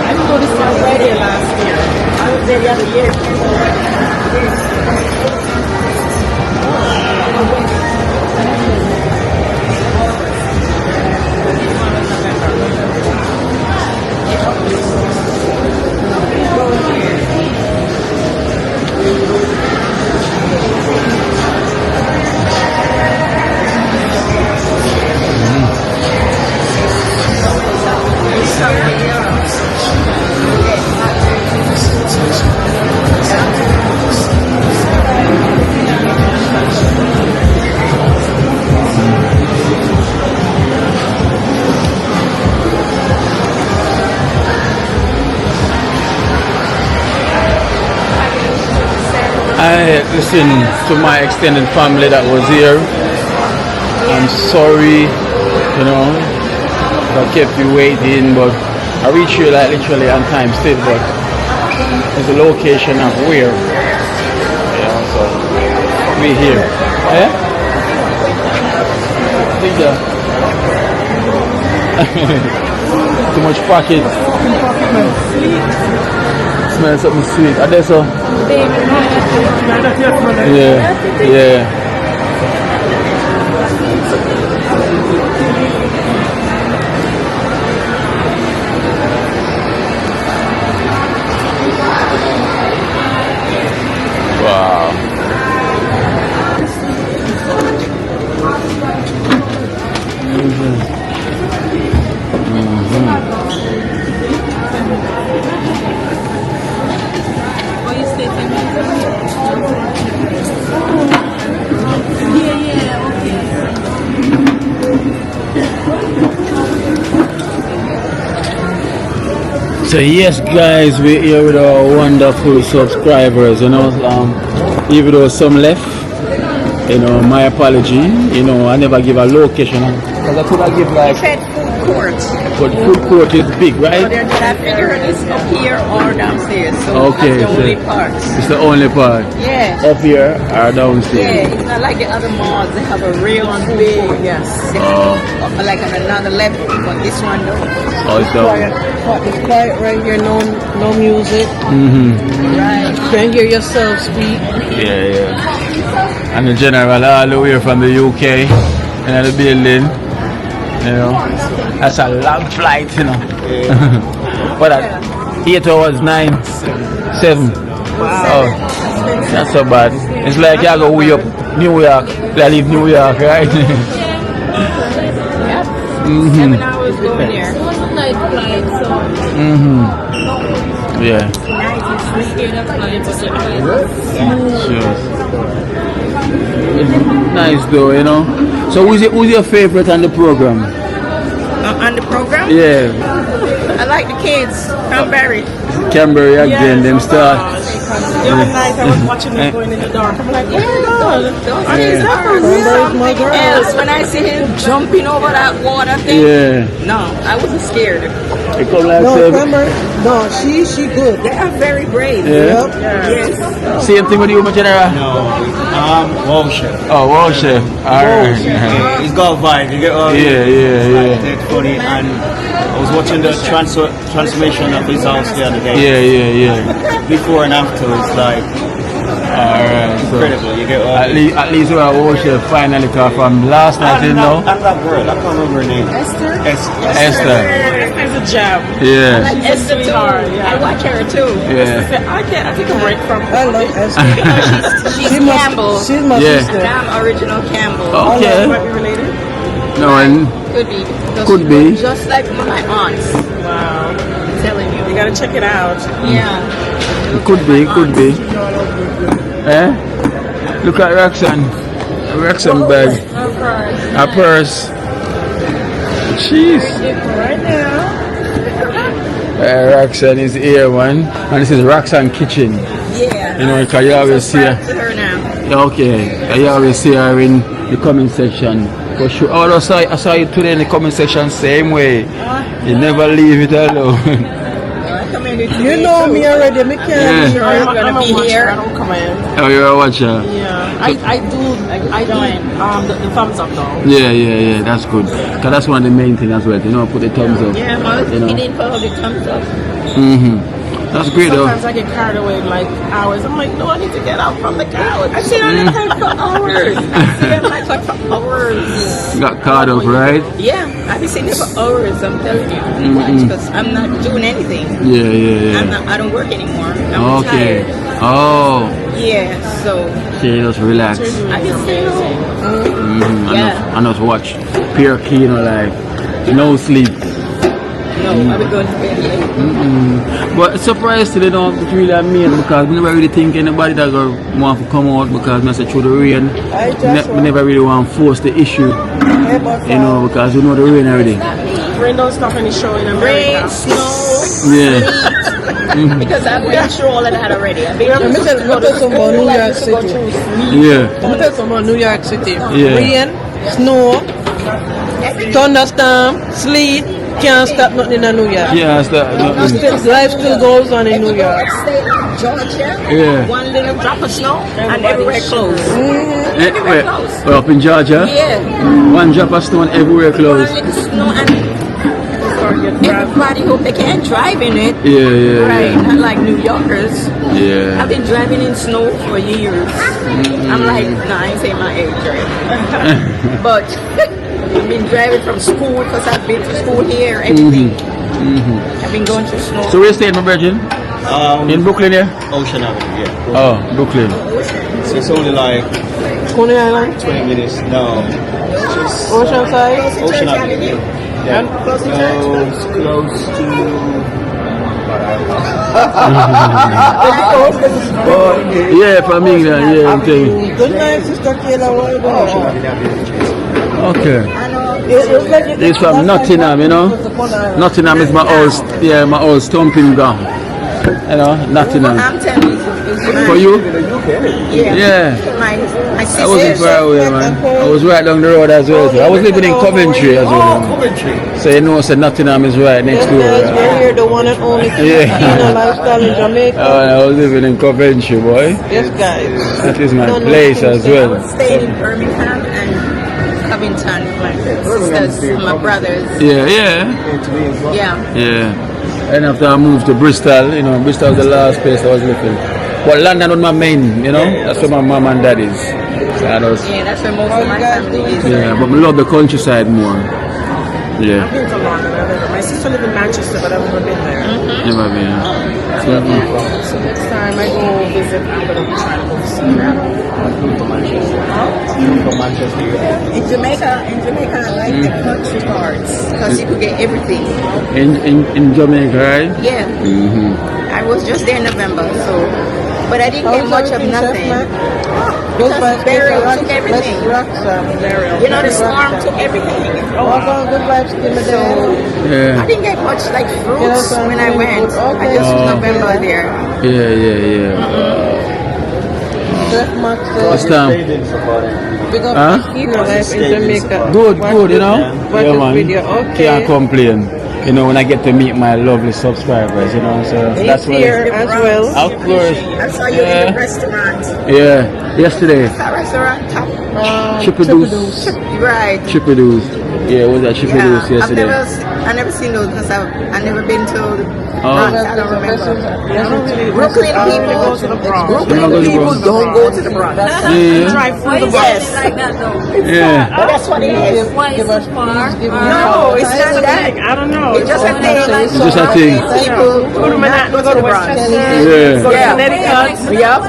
I can go to listen to my extended family that was here. I'm sorry, you know, I kept you waiting, but I reached you like literally on time still, but it's a location of where, you know, so we here. Eh? Too much pocket. Smell something sweet. Are there so? Yeah, yeah. Wow. So yes guys, we're here with our wonderful subscribers, you know, even though some left, you know, my apology, you know, I never give a location, because I could have give like... You said food court. But food court is big, right? But I figure it's up here or downstairs, so okay, that's the only part. It's the only part? Yes. Up here or downstairs? Yeah, it's not like the other malls, they have a real big, yes. Like on another level, but this one though. Oh, it's down. It's quiet right here, no music. Right. You can hear yourself speak. Yeah, yeah. And the general all the way from the UK and the building, you know. That's a long flight, you know. But 8 hours, 9, 7. Wow. Oh, that's so bad. It's like you go way up New York. I leave New York, right? Yep. 7 hours going there. Night flight, so. Yeah. Sure. It's nice though, you know. So who's your favorite on the program? On the program? Yeah. I like the kids. Cranberry. Canberry again, them start. The other night I was watching them going in the dark. I'm like, oh my God, these are for real. Else when I see him jumping over that water thing. Yeah. No, I wasn't scared. They come like No, she good. They are very brave. Yeah. Yes. Same thing with you, my general? No, wall chef. Oh, wall chef. Alright. Yeah, he's got a vibe. You get all yeah. It's funny, and I was watching the transformation of his house the other day. Yeah. Before and after, it's like incredible. You get all at least we are wall chef finally got from last night, you know. And that girl, I can't remember her name. Esther. There's a job. Yeah. I like Esther too. I watch her too. Yeah. I take a break from her. I love Esther. She's Campbell. She's my sister. I'm original Campbell. Okay. Might be related? No, and Could be. Could be. Just like my aunts. Wow. I'm telling you. You gotta check it out. Yeah. could be. Eh? Look at Roxanne bag. A purse. Jeez. Right now. Roxanne is here, man. And this is Roxanne Kitchen. Yeah. You know, because you always see her. To her now. Okay. You always see her in the comment section. For sure. Oh, I saw you today in the comment section, same way. You never leave it alone. You know me already, me can't. I'm gonna be here. I don't come in. Oh, you're a watcher? Yeah. I do the thumbs up though. Yeah, that's good. Because that's one of the main things as well, you know, put the thumbs up. Yeah, he didn't put all the thumbs up. That's great though. Sometimes I get carried away like hours. I'm like, no, I need to get out from the couch. I sit on the couch for hours. I sit on the couch for hours. Got caught up, right? Yeah, I've been sitting there for hours, I'm telling you. Because I'm not doing anything. Yeah. I don't work anymore. I'm Okay. retired. Oh. Yeah, so. Okay, just relax. I can stay home. Yeah. I just watch pure kino, like no sleep. No, I'll be going to bed late. But surprised to know it's really amazing because we never really think anybody that gonna want to come out because I said through the rain. We never really want to force the issue. You know, because we know the rain already. Rain don't stop any show in America. Rain, snow, Yeah. because I've been through all of that already. I've been Let me tell you something about New York City. Yeah. Let me tell you something about New York City. Yeah. Rain, snow, thunderstorm, sleet, can't stop nothing in New York. Yeah, that's Life still goes on in New York. Georgia, Yeah. one little drop of snow and everywhere closed. Everywhere closed. Well, up in Georgia, Yeah. one drop of snow and everywhere One closed. little snow and everybody hope they can drive in it. Yeah. Right, not like New Yorkers. Yeah. I've been driving in snow for years. I'm like, nah, I ain't saying my age, right? But I've been driving from school because I've been to school here, everything. I've been going through snow. So where you staying, my virgin? In Brooklyn, yeah? Ocean Avenue, yeah. Oh, Brooklyn. So it's only like Coney Island, 20 minutes. No. Just Oceanside. Ocean Avenue. Yeah. Close to. Yeah, from England, yeah, I'm telling you. Good night, Sister Kayla. Okay. It's It's from Nottingham, you know. Nottingham is my old stomping ground. You know, Nottingham. I'm telling you. For you? Yeah. Yeah. My I wasn't far away, man. I was right down the road as well. I was living in Coventry as well. So you know, so Nottingham is right next door. We're here, the one and only Kina lifestyle in Jamaica. I was living in Coventry, boy. Yes, guys. That is my place as well. I stayed in Birmingham and Covington with my sisters, my brothers. Yeah. And after I moved to Bristol, you know, Bristol was the last place I was living. But London was my main, you know, that's where my mom and dad is. So that's where most of my family is. Yeah, but I love the countryside more. Yeah. I've been to London. My sister lives in Manchester, but I've never been there. Never been. So next time I go visit, I'm going to be trying to go see her. In Jamaica, I like the country parts because you could get everything. In Jamaica, right? Yeah. I was just there in November, but I didn't get much of nothing. Because burial took everything. You know, the storm took everything. Good vibes in the day. I didn't get much like fruits when I went. I just November there. Yeah. What's time? Huh? Good, you know? Yeah, man. Can't complain. You know, when I get to meet my lovely subscribers, you know, so that's what here as well. Of course. I saw you in the restaurant. Yeah, yesterday. That restaurant? Chipadoos. Right. Chipadoos. Yeah, it was at Chipadoos yesterday. I've never seen those because I've never been to the Bronx. I don't remember. Brooklyn people go to the Bronx. Brooklyn people don't go to the Bronx. Try food the Yes. like that though. Yeah. But that's what it is. Why is it far? No, it's not that. I don't know. It's just a thing. It's just a thing. People do not go to the Bronx. Yeah. Go to Connecticut. Yup.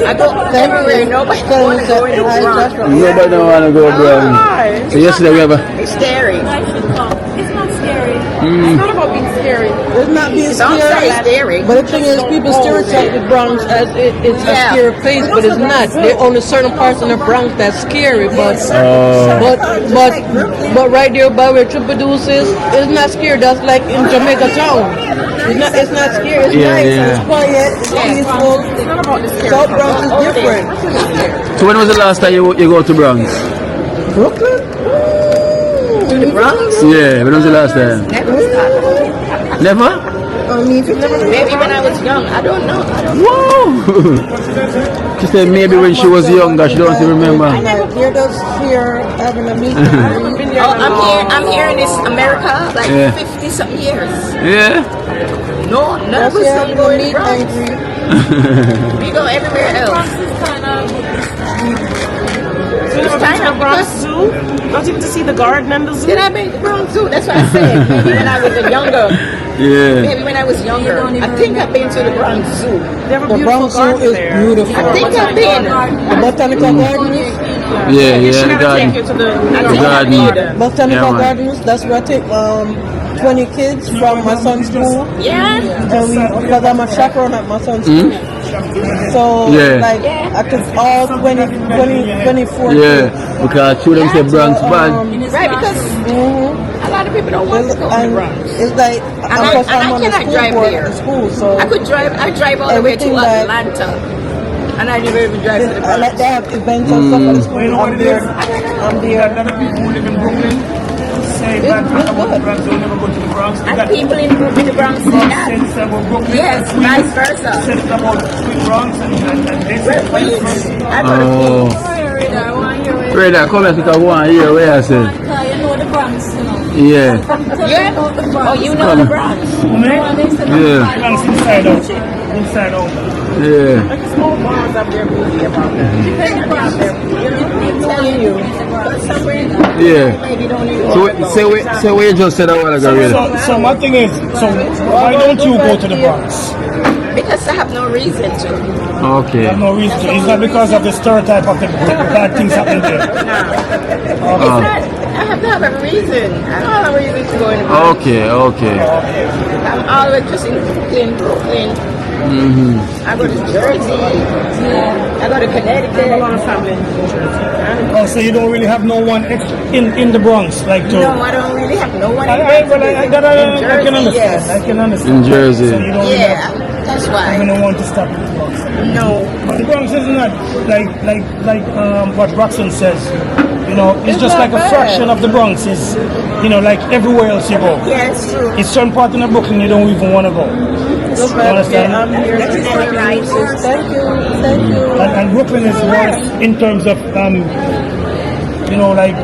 I go everywhere. Nobody wants to go in the Bronx. Nobody don't want to go Bronx. So yesterday we have a... It's scary. It's not scary. Mm. It's not about being scary. It's not being Don't say scary. But the thing is, people stereotype the Bronx as it's a scary place, but it's not. There are only certain parts in the Bronx that's scary, but right there by where Chipadoos is, it's not scary. That's like in Jamaica town. It's not scary. It's nice. It's quiet. It's peaceful. It's not about the scary. South Bronx is different. So when was the last time you go to Bronx? Brooklyn? To the Bronx? Yeah, when was the last time? Never. Never? Maybe when I was young. I don't know. Whoa! She said maybe when she was younger, she don't even remember. You're just here having a meeting. I'm here in this America like 50-something years. Yeah? No, none of us don't go in the Bronx. We go everywhere else. It's kind of Bronx Zoo? Not even to see the garden and the zoo? Did I make the Bronx Zoo? That's what I said. Maybe when I was younger. Yeah. Maybe when I was younger. I think I've been to the Bronx Zoo. The Bronx Zoo is beautiful. I think I've been. The Botanical Gardens? Yeah, the garden. The garden. Botanical Gardens, that's where I take 20 kids from my son's school. Yeah. Because I'm a chaperone at my son's school. So, I took all 24 Yeah, because children say Bronx bad. Right, because a lot lot of people don't want to go to the Bronx. It's like And I cannot drive there. School, so I drive all the way to Atlanta. And I never even drive to the Bronx. Like they have events and stuff at the school. You know what it is? I'm there. A lot of people who live in Brooklyn say that about the Bronx, they'll never go to the Bronx. And people in the Bronx say that. Sense about Brooklyn. Yes, vice versa. Sense about the Bronx and they say Queens. I go to Queens. Brother, come here, because I want to hear what I said. You know the Bronx, you know. Yeah. Yeah? Oh, you know the Bronx. Yeah. Bronx inside out. Inside out. Yeah. Like small bars up there, maybe about telling you. Yeah. So what you just said a while ago, really? So my thing is, so why don't you go to the Bronx? Because I have no reason to. Okay. I have no reason to. Is that because of the stereotype of the bad things happening there? No. It's not. I have to have a reason. I don't have a reason to go in the Bronx. Okay. I'm always just in Brooklyn. I go to Jersey. I go to Connecticut. I have a lot of family in Jersey. Oh, so you don't really have no one in the Bronx, like to? No, I don't really have no one in I Jersey. can understand. Yes. I can understand. In Jersey. So you don't really have, that's why. you don't want to stop in the Bronx. No. But the Bronx is not like what Roxanne says. You know, it's just like a fraction of the Bronx. Is, you know, like everywhere else you go. Yes, true. It's certain part in the Brooklyn you don't even want to go. You understand? That's exactly right. Thank you. And Brooklyn is worse in terms of you know, like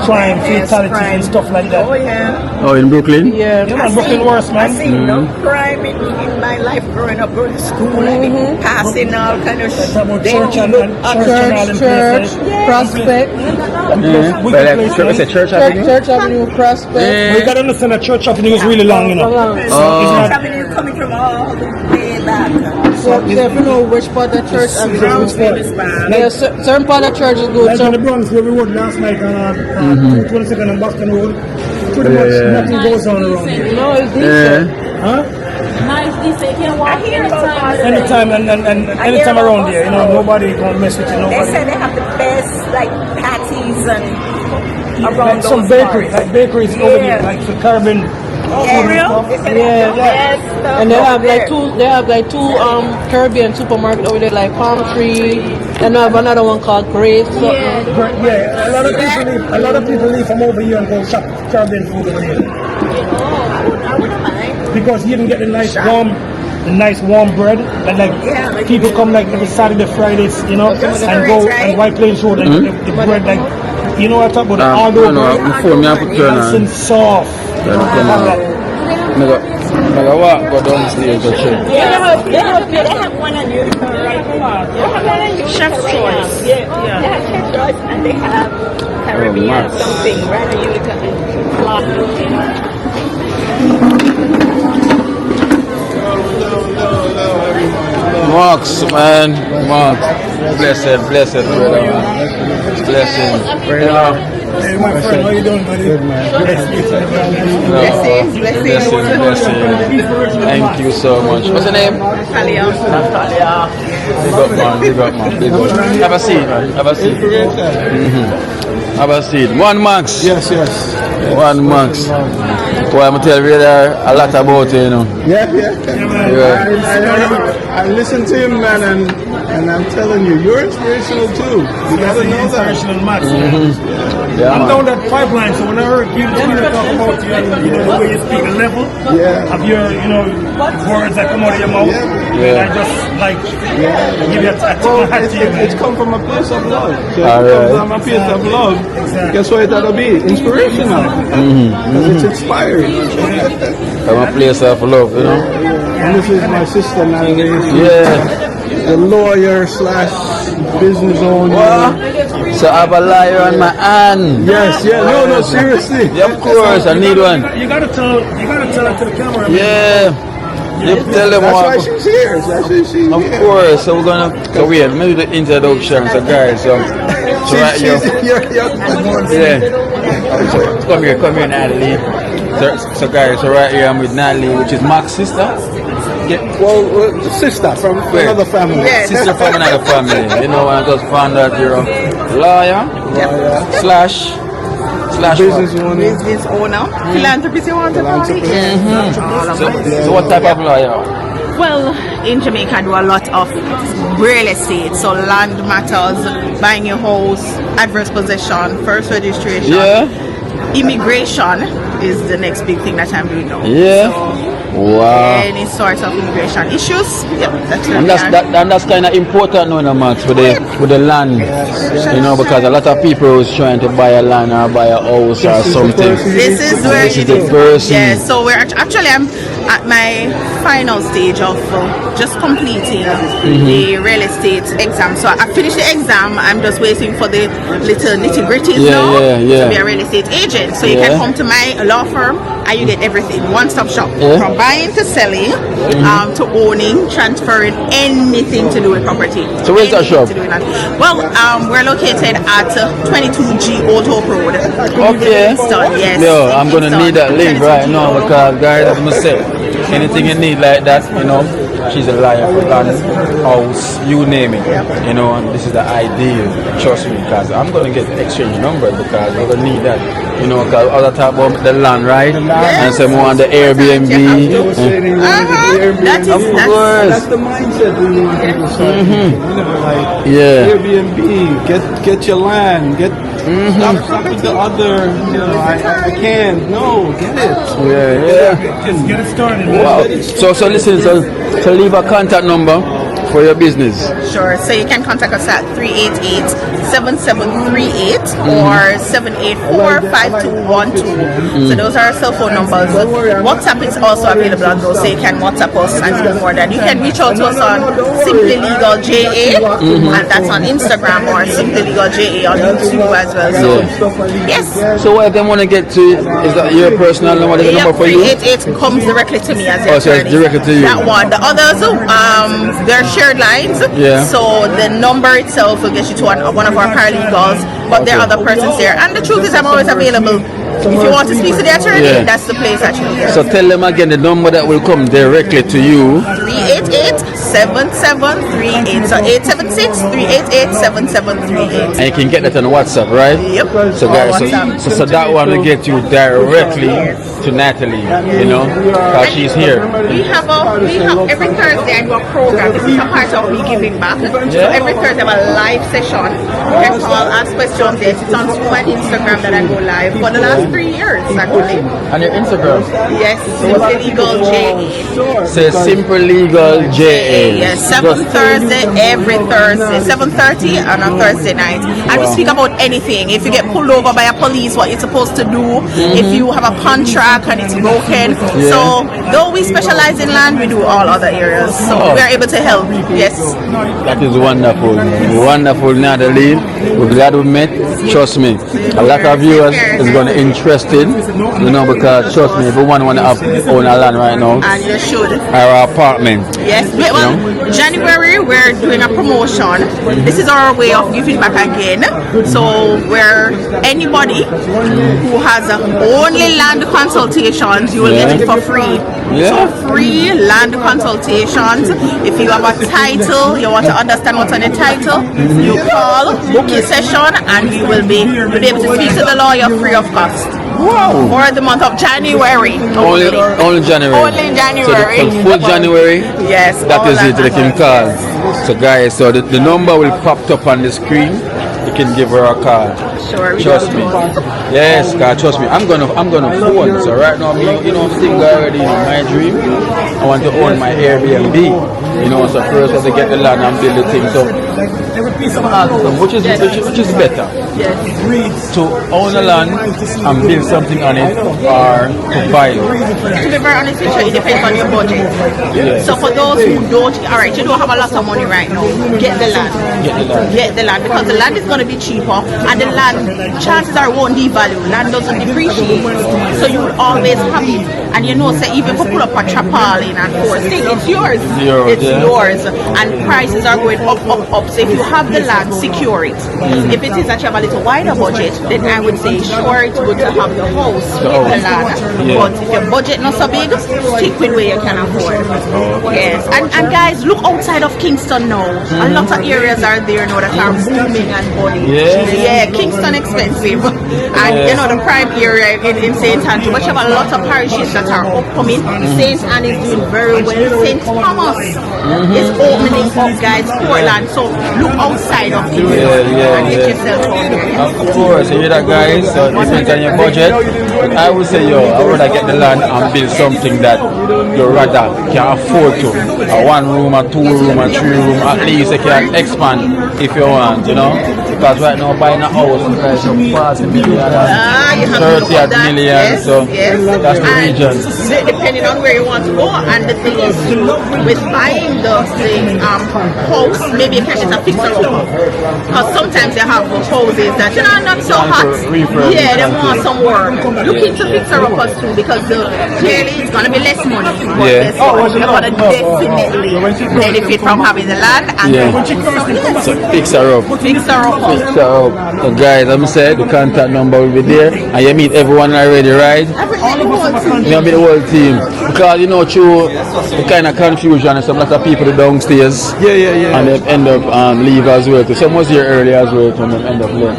crime, fatalities and stuff like that. Oh yeah. Oh, in Brooklyn? Yeah, Brooklyn worse, man. I seen no crime in my life growing up, going to school, I mean, passing all kind of shit. Church and all in places. Prospect. Church Avenue? Church Avenue, Prospect. We gotta understand that Church Avenue is really long, you know. Church Avenue coming from all the way back. So if you know which part of church Avenue is good. Yeah, certain part of church is good. Like in the Bronx where we were last night on 22nd and Boston Road, pretty much nothing goes on around here. No, it's decent. Huh? Nice, decent. You can walk Anytime and anytime around here, you know, nobody gonna mess with you. They Nobody. say they have the best, like, patties and around Like some those bakery, parts. like bakeries over here, like the Caribbean. Yeah. And they have like two Caribbean supermarkets over there, like Palm Tree, and they have another one called Grace. Yeah, a lot of people leave from over here and go shop Caribbean food over here. I wouldn't mind. Because you can get the nice warm bread, and like people come like every Saturday, Fridays, you know, and go and White Plains Road and get the bread, like, you know what I talk about, all those nice and soft. Mega walk, go down the stairs to check. They have one on Utica right here. They have one on Utica. Chef's Choice. They have Chef's Choice and they have Caribbean something right on Utica. Marks, man. Marks. Blessed, brother, man. Blessing. Hey, my friend, how you doing, buddy? Good, man. Blessing. Thank you so much. What's your name? Natalia. Big up, man. Have a seat, man. Have a seat. Have a seat. 1 Max. Yes. 1 Max. Well, I'm going to tell you there a lot about you, you know. Yeah. I listen to him, man, and I'm telling you, you're inspirational too. You gotta know that. Inspirational, Max. Yeah, I'm man. down that pipeline, so when I heard you talk about you know, the way you speak, the level of your, you know, words that come out of your mouth, I just like give you a hat to you, man. It's come from a place of love. So All it comes right. from a place of love. Guess what that'll be? Inspirational. It's inspired. From a place of love, you know. And this is my sister Natalie. Yeah. The lawyer / business owner. So I have a liar on my hand. Yes. No, seriously. Yeah, of course, I need one. You gotta tell it to the camera. Yeah. You tell them That's what. why she's here. Of course, so we're gonna. So wait, maybe the introduction. So guys, so right here. Yeah. So, come here, Natalie. So guys, so right here I'm with Natalie, which is Mark's sister. Yeah, well, sister from another family. Sister from another family. You know, I just found out you're a lawyer / business owner. Business owner. Philanthropist, you want to call it? So what type of lawyer? Well, in Jamaica, I do a lot of real estate. So land matters, buying your house, adverse possession, first registration. Yeah. Immigration is the next big thing that I'm doing now. Yeah. Wow. Any sorts of immigration issues. Yep, And that's kind of important now, Max, with the land, you know, because a lot of people is trying to buy a land or buy a house or something. This is where this is the person. Yeah, so we're actually I'm at my final stage of just completing the real estate exam. So I finished the exam. I'm just waiting for the little nitty gritties now to be a real estate agent. So you can come to my law firm and you get everything, one-stop shop, from buying to selling, to owning, transferring, anything to do with property. So where's that shop? Well, we're located at 22G Old Hope Road. Okay. Yes. Yo, I'm gonna need that link right now because guys, as I say, anything you need like that, you know, she's a liar for land, house, you name it, you know, and this is the ideal, trust me, because I'm going to get the exchange number because we're going to need that, you know, because other talk about the land, right? And some more on the Airbnb. That's the mindset when you want people start. You know, like Airbnb, get your land, stop with the other, you know, I can't, no, get it. Just get it started. Wow. So listen, so leave a contact number for your business. Sure. So you can contact us at 388-7738 or 784-5212. So those are our cell phone numbers. WhatsApp is also available on those, so you can WhatsApp us and do more than. You can reach out to us on Simply Legal JA, and that's on Instagram, or Simply Legal JA on YouTube as well. So yes. So what they want to get to, is that your personal number, the number for you? 388 comes directly to me as your so it's directly to you. That one. The others, they're shared lines. So the number itself will get you to one of our paralegals, but there are other persons there. And the truth is, I'm always available. If you want to speak to the attorney, that's the place that you get. So tell them again the number that will come directly to you. 388-7738. So 876-388-7738. And you can get that on WhatsApp, right? Yep. So guys, so that one will get you directly to Natalie, you know, because she's here. We have every Thursday I do a program. This is a part of me giving back. So every Thursday I have a live session. You can call, ask questions. It's on my Instagram that I go live for the last 3 years actually. And your Instagram? Yes, Simple Legal JA. Say Simple Legal JA. Yes, 7th Thursday, every Thursday, 7:30 and on Thursday night. And we speak about anything. If you get pulled over by a police, what you're supposed to do. If you have a contract and it's broken. So though we specialize in land, we do all other areas. So we are able to help. Yes. That is wonderful. Wonderful, Natalie. We're glad we met. Trust me, a lot of viewers is going to be interested, you know, because trust me, everyone want to own a land right now. And you should. Our apartment. Yes. Well, January we're doing a promotion. This is our way of giving back again. So where anybody who has only land consultations, you will get it for free. So free land consultations. If you have a title, you want to understand what's on the title, you call, book your session, and you will be able to speak to the lawyer free of cost. Wow. For the month of January. Only January. Only January. So the full January. Yes. That is it. They can call. So guys, so the number will pop up on the screen. You can give her a call. Sure. Trust me. Yes, God, trust me. I'm gonna phone. So right now, you know, I'm single already. My dream, I want to own my Airbnb. You know, so first I have to get the land and build the thing. So which is better? Yes. To own a land and build something on it, or to buy it? To be very honest with you, it depends on your budget. Yeah. So for those who don't, alright, you don't have a lot of money right now, get the land. Get the land, because the land is going to be cheaper, and the land, chances are, won't devalue. Land doesn't depreciate, so you will always have it. And you know, say even if you put up a tarpaulin and force thing, it's yours. It's yours, and prices are going up. So if you have the land, secure it. If it is that you have a little wider budget, then I would say sure, it's good to have the house with the land. But if your budget not so big, stick with where you can afford. Yes, and guys, look outside of Kingston now. A lot of areas are there now that are booming and money. Yeah. Yeah, Kingston expensive. And you know the prime area in St. Andrew. But you have a lot of parishes that are upcoming. St. Anne is doing very well. St. Thomas is opening up, guys, Portland. So look outside of Kingston and get yourself out here. Of course, you hear that, guys? So it depends on your budget. But I would say, yo, I would rather get the land and build something that you rather can afford to. A 1 room, a 2 room, a 3 room, at least you can expand if you want, you know? Because right now buying a house is like 40 million, 30 million, so that's the region. Depending on where you want to go, and the thing is, with buying the house, maybe you can get a fixer up. Because sometimes they have houses that are not so hot. Yeah, they want some work. Look into fixer uppers too, because clearly it's going to be less money. But guess what? You're going to definitely benefit from having the land and So fixer up. Fixer up. So guys, I'm saying the contact number will be there, and you meet everyone already, right? You meet the whole team. Because you know, through the kind of confusion and some lot of people downstairs. Yeah. And they end up leave as well. So some was here early as well, and they end up late.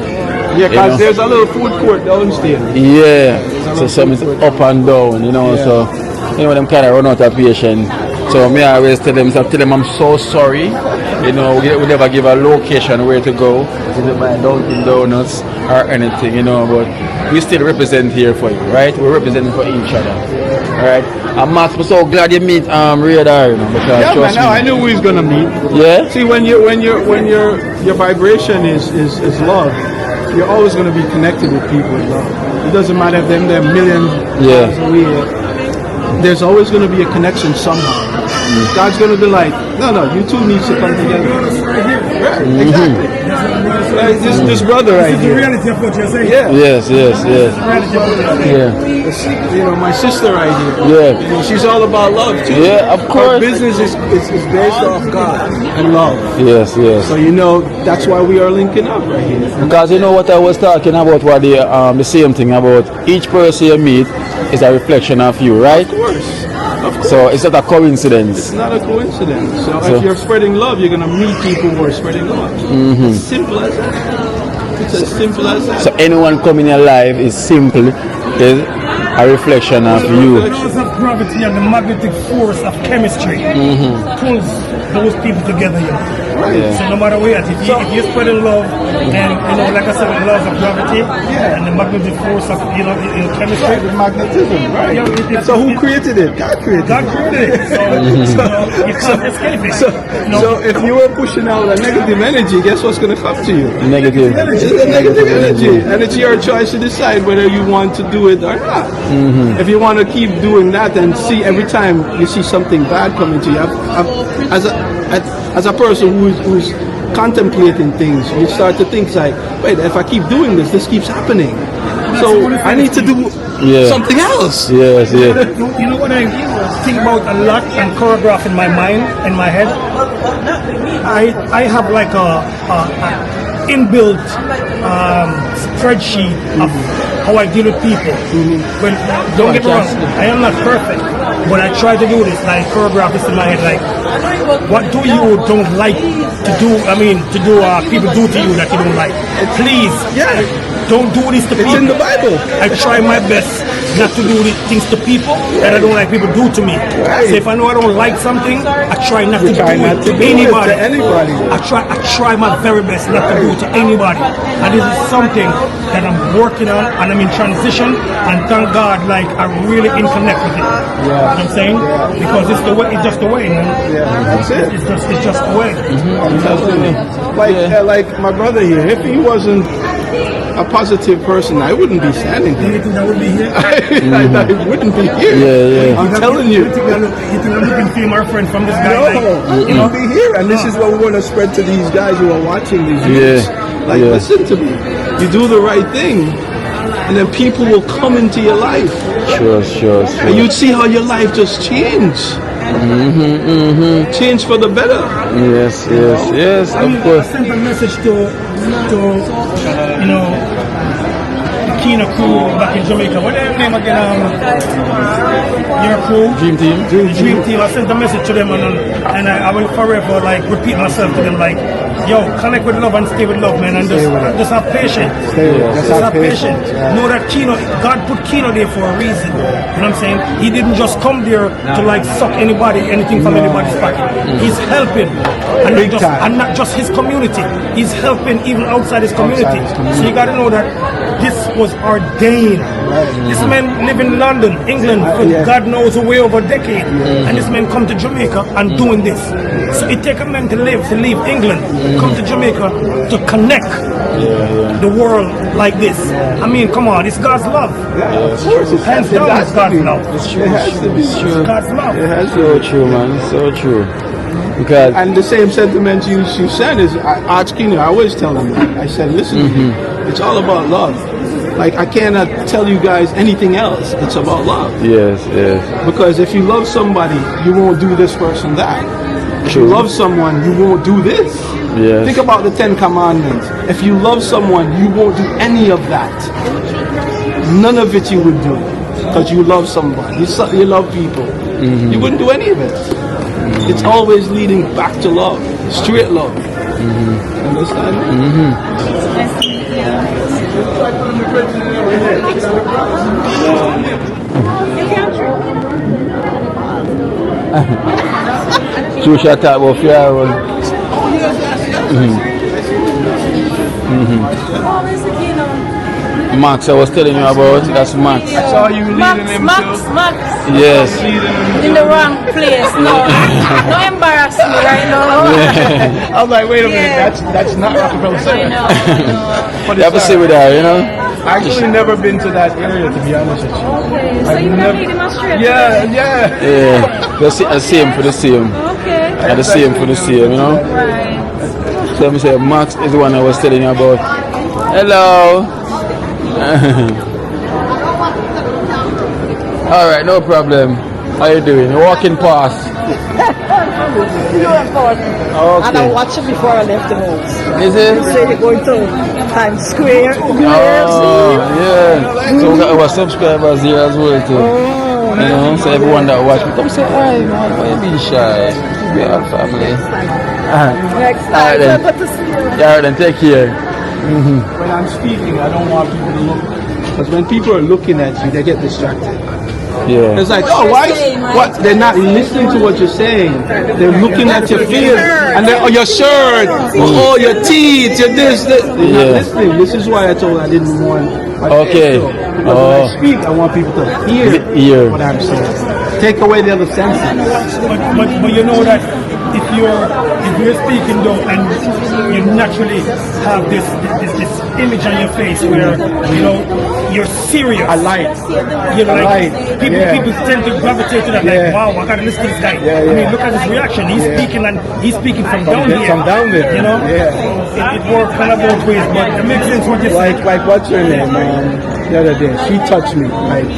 Yeah, because there's a little food court downstairs. Yeah. So some is up and down, you know. So you know them kind of run out of patience. So me always tell them I'm so sorry. You know, we never give a location where to go. We never buy Dunkin' Donuts or anything, you know, but we still represent here for you, right? We're representing for each other. Alright? And Max, I'm so glad you meet Radar, you know, because Yeah, trust man, me. I knew we was gonna meet. Yeah? See, when your vibration is love, you're always gonna be connected with people with love. It doesn't matter if they're millions miles away. There's always gonna be a connection somehow. God's gonna be like, no, you two need to come together. Right, exactly. Like this brother right This is the here. reality of what you're saying. Yeah. Yes. Yeah. You know, my sister right here. Yeah. You know, she's all about love too. Yeah, of course. Her business is based off God and love. Yes. So you know that's why we are linking up right here. Because you know what I was talking about, what the same thing about each person you meet is a reflection of you, right? Of course. So it's not a coincidence. It's not a coincidence. So if you're spreading love, you're gonna meet people who are spreading love. It's simple as that. It's as simple as that. So anyone coming in your life is simple, is a reflection of you. The laws of gravity and the magnetic force of chemistry pulls those people together. You know? Yeah. So no matter where, if you're spreading love, and you know, like I said, the laws of gravity and the magnetic force of chemistry, The magnetism, right? So who created it? God created God created it. So you can't escape it. So if you were pushing out a negative energy, guess what's gonna come to you? Negative. It's a negative energy, and it's your choice to decide whether you want to do it or not. If you want to keep doing that and see every time you see something bad coming to you, as a person who's contemplating things, you start to think like, wait, if I keep doing this keeps happening. So I need to do something else. Yes. You know what I think about a lot and choreograph in my mind, in my head? I have like a inbuilt spreadsheet of how I deal with people. When, don't get me wrong, I am not perfect, but I try to do this, like choreograph this in my head, like what do you don't like to do, people do to you that you don't like. Please, don't do this to people. It's in the Bible. I try my best not to do these things to people that I don't like people do to me. So if I know I don't like something, I try not to do it to anybody. I try my very best not to do it to anybody. And this is something that I'm working on, and I'm in transition, and thank God, like I'm really in connect with it. You know what I'm saying? Because it's the way, it's just the way, man. That's it. It's just the way. Like my brother here, if he wasn't a positive person, I wouldn't be standing here. You think I would be here? I wouldn't be here. I'm telling you. You think I'm looking for my friend from this guy? You won't be here. And this is what we want to spread to these guys who are watching these videos. Listen to me. You do the right thing, and then people will come into your life. Sure. And you'd see how your life just change. Change for the better. Yes, of course. I sent a message to the Kina crew back in Jamaica. What's their name again? Your crew? Dream Team. Dream Team. I sent a message to them, and I will forever like repeat myself to them, like, yo, connect with love and stay with love, man, and just have patience. Just have patience. Know that Kino, God put Kino there for a reason. You know what I'm saying? He didn't just come there to like suck anything from anybody's pocket. He's helping, and not just his community. He's helping even outside his community. So you gotta know that this was ordained. This man live in London, England, for God knows a way over a decade, and this man come to Jamaica and doing this. So it take a man to leave England, come to Jamaica to connect the world like this. I mean, come on, it's God's love. Hands down, it's God's love. It's true. God's love. It's so true, man. It's so true. Because and the same sentiment you said is, I asked Kino, I always tell him that. I said, listen, it's all about love. Like, I cannot tell you guys anything else. It's about love. Yes. Because if you love somebody, you won't do this person that. If you love someone, you won't do this. Yes. Think about the 10 Commandments. If you love someone, you won't do any of that. None of it you would do. Because you love somebody. You love people. You wouldn't do any of it. It's always leading back to love. Straight love. Understand? True shot talk about fear. Max, I was telling you about, that's Max. I saw you leading him Max. Yes. In the wrong place. No, no embarrass me right now. I was like, wait a minute, that's not Apparel. I know. You have to sit with her, you know? I've actually never been to that area, to be honest with you. Okay, so you never demonstrated? Yeah. The same for the same. Okay. And the same for the same, you know? Right. So let me say, Max is the one I was telling you about. Hello. Alright, no problem. How you doing? You're walking past. Okay. And I watched it before I left the house. Is it? You say you're going to Times Square. Oh, yeah. So we got our subscribers here as well too. You know, so everyone that watch me, come say hi, man. Why you being shy? We are family. Next time, then. good to see you. Yeah, then take care. When I'm speaking, I don't want people to look. Because when people are looking at you, they get distracted. Yeah. It's like, oh, why? What? They're not listening to what you're saying. They're looking at your face, and then, oh, your shirt, oh, your teeth, your this. They're not listening. This is why I told her I didn't want. Okay. Because when I speak, I want people to hear what I'm saying. Take away the other senses. But you know that if you're speaking though, and you naturally have this image on your face where you know you're serious. I like. You know, like people tend to gravitate to that. Like, wow, I gotta listen to this guy. I mean, look at his reaction. He's speaking from down here. From down there. You know. It works kind of both ways, but it makes sense what you're saying. Like what's her name? The other day, she touched me. Like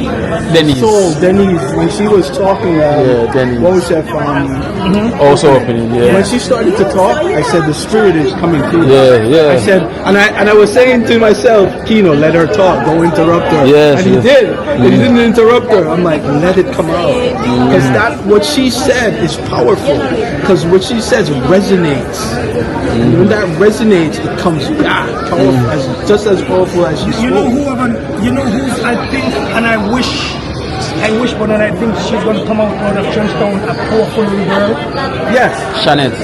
Denise. So Denise, when she was talking, Denise. what was that from? Also opening, When she started to talk, I said the spirit is coming through. Yeah. I said, and I was saying to myself, Kino, let her talk, don't interrupt her. Yes, and he did. He didn't interrupt her. I'm like, let it come out, because that what she said is powerful. Because what she says resonates, and when that resonates, it comes back powerful, just as powerful as she spoke. You know who's I think, and I wish, but then I think she's going to come out of Trenchtown, a powerful little girl. Yes. Shanette.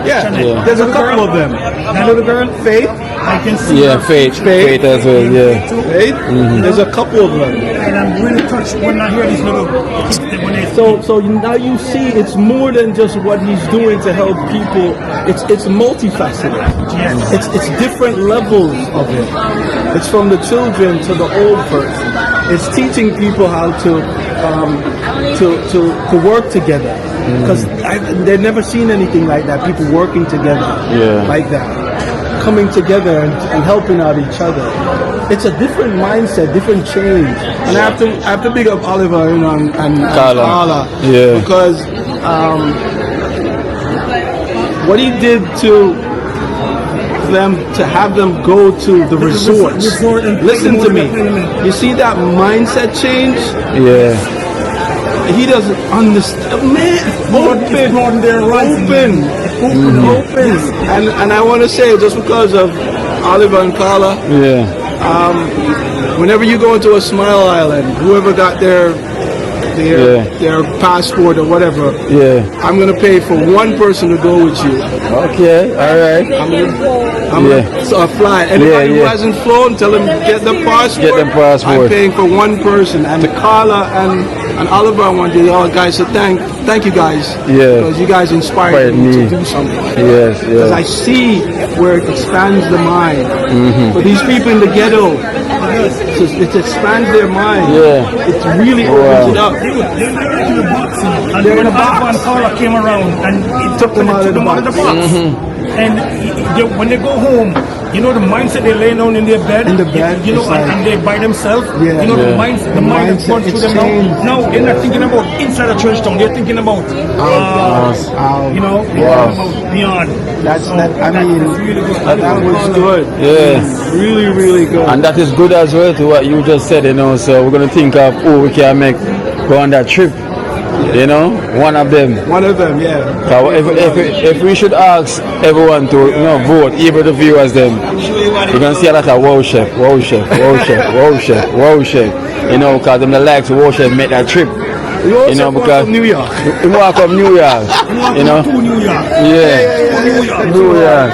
Yeah. There's a couple of them. That little girl, Faith, I can see. Yeah, Faith as well, yeah. Faith? There's a couple of them. And I'm really touched when I hear these little kids, when they So now you see it's more than just what he's doing to help people. It's multifaceted. Yes. It's different levels of it. It's from the children to the old person. It's teaching people how to work together, because they've never seen anything like that. People working together like that, coming together and helping out each other. It's a different mindset, different change. And I have to big up Oliver, you know, and Carla, because what he did to them, to have them go to the resorts. Listen to me. You see that mindset change? Yeah. He doesn't understand. Man, open. Open. And I want to say, just because of Oliver and Carla, whenever you go into a Smile Island, whoever got their passport or whatever, I'm gonna pay for one person to go with you. Okay, all right. I'm gonna fly. Anybody who hasn't flown, tell them get the passport. Get them passport. I'm paying for one person. And Carla and Oliver, I want you all guys to thank you guys. Because you guys inspired me to do something. Yes. Because I see where it expands the mind. For these people in the ghetto, it expands their mind. It really opens it up. They're in a box. When Carla came around and it took them out of the box. And when they go home, you know the mindset they're laying down in their bed. You know, and they're by themselves. You know the mind that runs through them now. Now they're not thinking about inside a church town. They're thinking about you know, about beyond. That was good. Really, really good. And that is good as well to what you just said, you know. So we're gonna think of who we can make go on that trip. You know, one of them. So if we should ask everyone to vote, even the viewers, then you're gonna see a lot of wow chef. You know, because them likes wow chef make that trip. You know, because New York. You walk up New York. You know. New York.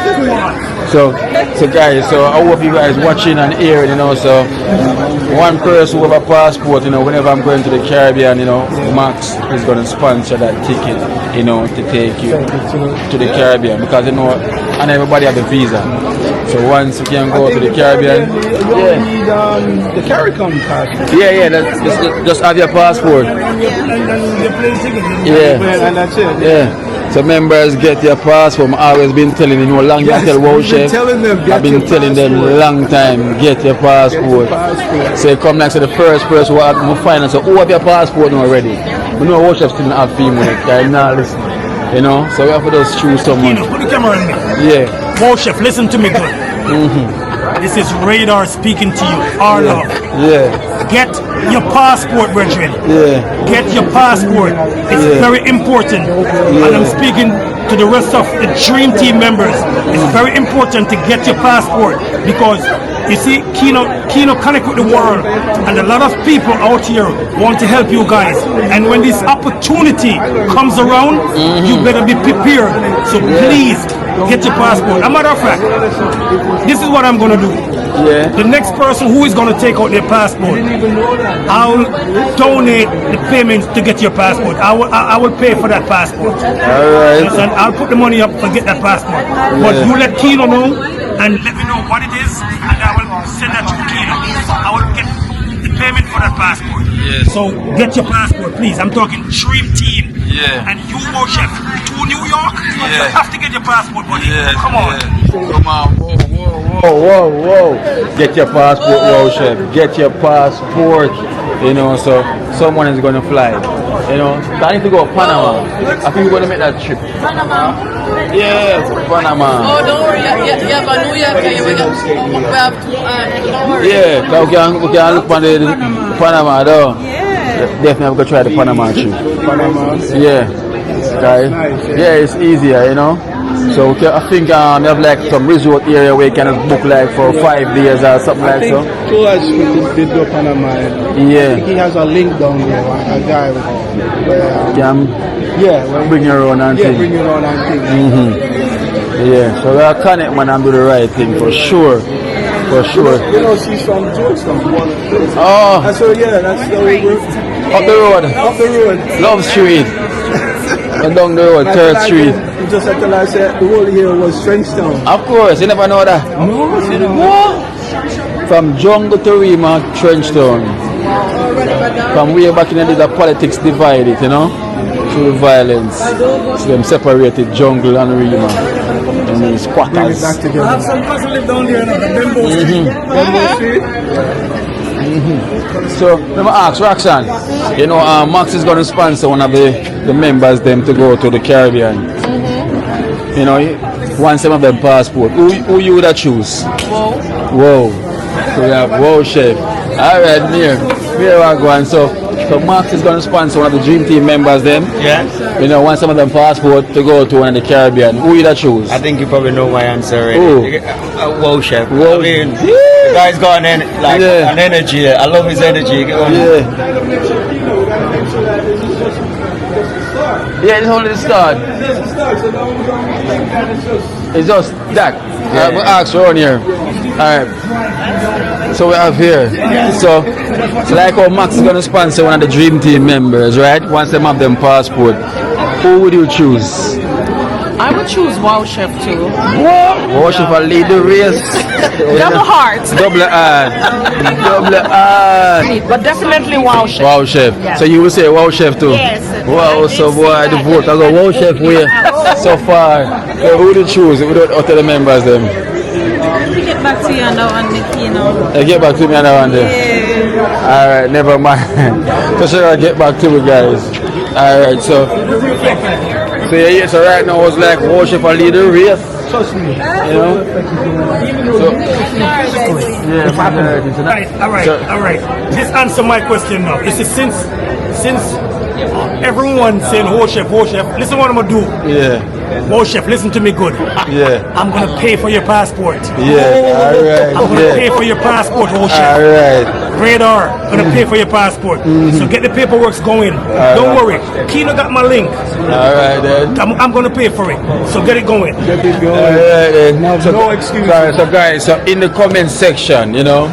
So guys, so I hope you guys watching and hearing, you know. So one person with a passport, you know, whenever I'm going to the Caribbean, you know, Max is going to sponsor that ticket, you know, to take you to the Caribbean, because you know, and everybody have a visa. So once you can go to the Caribbean, you need the CARICOM card. Just have your passport. And that's it. So members, get your passport. I've always been telling you, long time tell wow chef. I've been telling them long time, get your passport. So you come next to the first person who find and say, who have your passport already? We know wow chef still not have female, I'm not listening. You know, so we have to just choose someone. Put the camera on me. Wow chef, listen to me good. This is Radar speaking to you. Our love. Get your passport, brethren. Get your passport. It's very important. And I'm speaking to the rest of the Dream Team members. It's very important to get your passport, because you see, Kino connect with the world, and a lot of people out here want to help you guys. And when this opportunity comes around, you better be prepared. So please get your passport. As a matter of fact, this is what I'm going to do. The next person who is going to take out their passport, I'll donate the payments to get your passport. I will pay for that passport. And I'll put the money up to get that passport. But you let Kino know and let me know what it is, and I will send that to Kino. I will get the payment for that passport. So get your passport, please. I'm talking Dream Team. And you, Wow Chef, to New York, you have to get your passport, buddy. Come on. Whoa. Get your passport, Wow Chef. Get your passport. You know, so someone is going to fly. You know, I need to go to Panama. I think we're going to make that trip. Panama? Panama. Oh, don't worry. Yeah, but New York, we have to, don't worry. We can look on the Panama though. Definitely go try the Panama trip. It's easier, you know. So I think we have like some resort area where you can book like for 5 days or something like so. Tours did go Panama. I think he has a link down there, a guy where bring your own and thing. Bring your own and thing. So we are connect man and do the right thing for sure. You know, she's from Georgetown. Oh. So that's the way we're up the road. Love Street. And down the road, 3rd Street. You just have to like say the whole here was Trenchtown. Of course, you never know that. No. From Jungle to Rima, Trenchtown. From way back in the day, the politics divided, you know, through violence. So them separated Jungle and Rima. And these squatters. I have some person live down there now, the Bembo Street. Bembo Street. So let me ask Roxanne, you know, Max is going to sponsor one of the members them to go to the Caribbean. You know, want some of them passport. Who you would choose? Whoa. So we have Wow Chef. Alright, near. Where are going? So Max is going to sponsor one of the Dream Team members then. Yeah. You know, want some of them passport to go to one of the Caribbean. Who you that choose? I think you probably know my answer already. Who? Wow, chef. Wow. I mean, the guy's got an energy. I love his energy. Yeah, it's only the start. It's just that. I'm going to ask around here. Alright. So we have here. So like how Max is going to sponsor one of the Dream Team members, right? Once they have them passport. Who would you choose? I would choose Wow Chef too. Wow Chef will lead the race. Double heart. Double R. Double R. But definitely Wow Chef. Wow Chef. Yeah. So you will say Wow Chef too? Yes. Wow, so boy, the vote. I go Wow Chef way so far. So who do you choose? We don't utter the members them. We get back to you on that one, Nikki, you know. Get back to me on that one then. Yeah. Alright, never mind. So sure I'll get back to you guys. Alright, so yeah, so right now it's like Wow Chef will lead the race. Trust me. You know? So, all right. This answer my question now. You see, since everyone saying Wow Chef, listen what I'm gonna do. Yeah. Wow Chef, listen to me good. Yeah. I'm gonna pay for your passport. Yeah. Alright. I'm gonna pay for your passport, Wow Chef. Alright. Radar, gonna pay for your passport. So get the paperwork going. Don't worry. Kino got my link. Alright then. I'm gonna pay for it. So get it going. Get it going. Alright then. No excuse. So guys, so in the comment section, you know,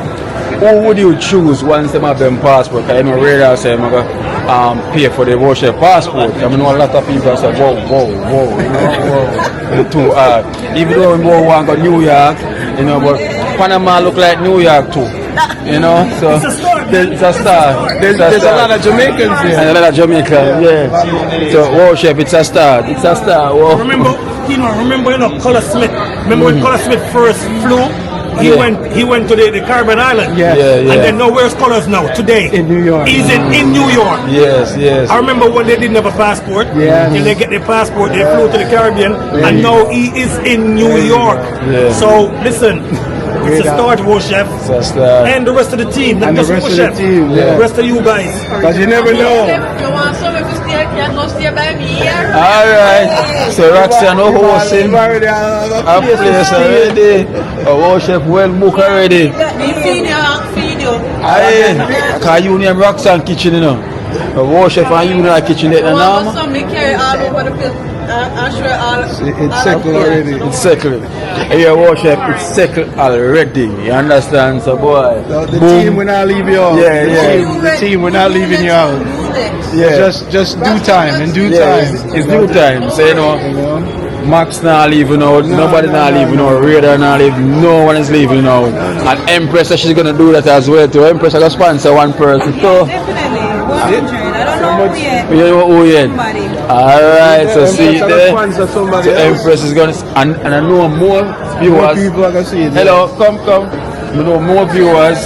who would you choose once them have them passport? Because I know Radar say I'm gonna pay for the Wow Chef passport. I know a lot of people say, whoa, too hard. Even though we want to go New York, you know, but Panama look like New York too. You know, so it's a start. There's a lot of Jamaicans here. And a lot of Jamaicans, yeah. So Wow Chef, it's a start. It's a start. Wow. Remember, you know, Color Smith. Remember when Color Smith first flew? He went to the Caribbean island. Yeah. And then now where's Colors now? Today. In New York. He's in New York. Yes. I remember when they didn't have a passport. Yeah. Till they get their passport, they flew to the Caribbean, and now he is in New York. Yeah. So listen. It's a start, Wow Chef. And the rest of the team. And the rest of the team. The rest of you guys. Because you never know. You want some if you stay, can go stay by me here. Alright. So Roxanne, no hosting. A place already. Wow Chef well booked already. Feed you. Aye. Because you name Roxanne Kitchen, you know. Wow Chef and you know kitchen there now. Some me carry all over the place. I'm sure all. It's settled already. It's settled. Here, Wow Chef, it's settled already. You understand, so boy. The team will not leave you out. Yeah. The team will not leaving you out. Yeah. Just do time. In due time. It's due time. So you know, Max not leaving out. Nobody not leaving out. Radar not leaving. No one is leaving out. And Empress, she's gonna do that as well too. Empress, I got sponsor one person. So. You know who yet? Alright, so see there. So Empress is gonna and I know more viewers. Hello, come. You know more viewers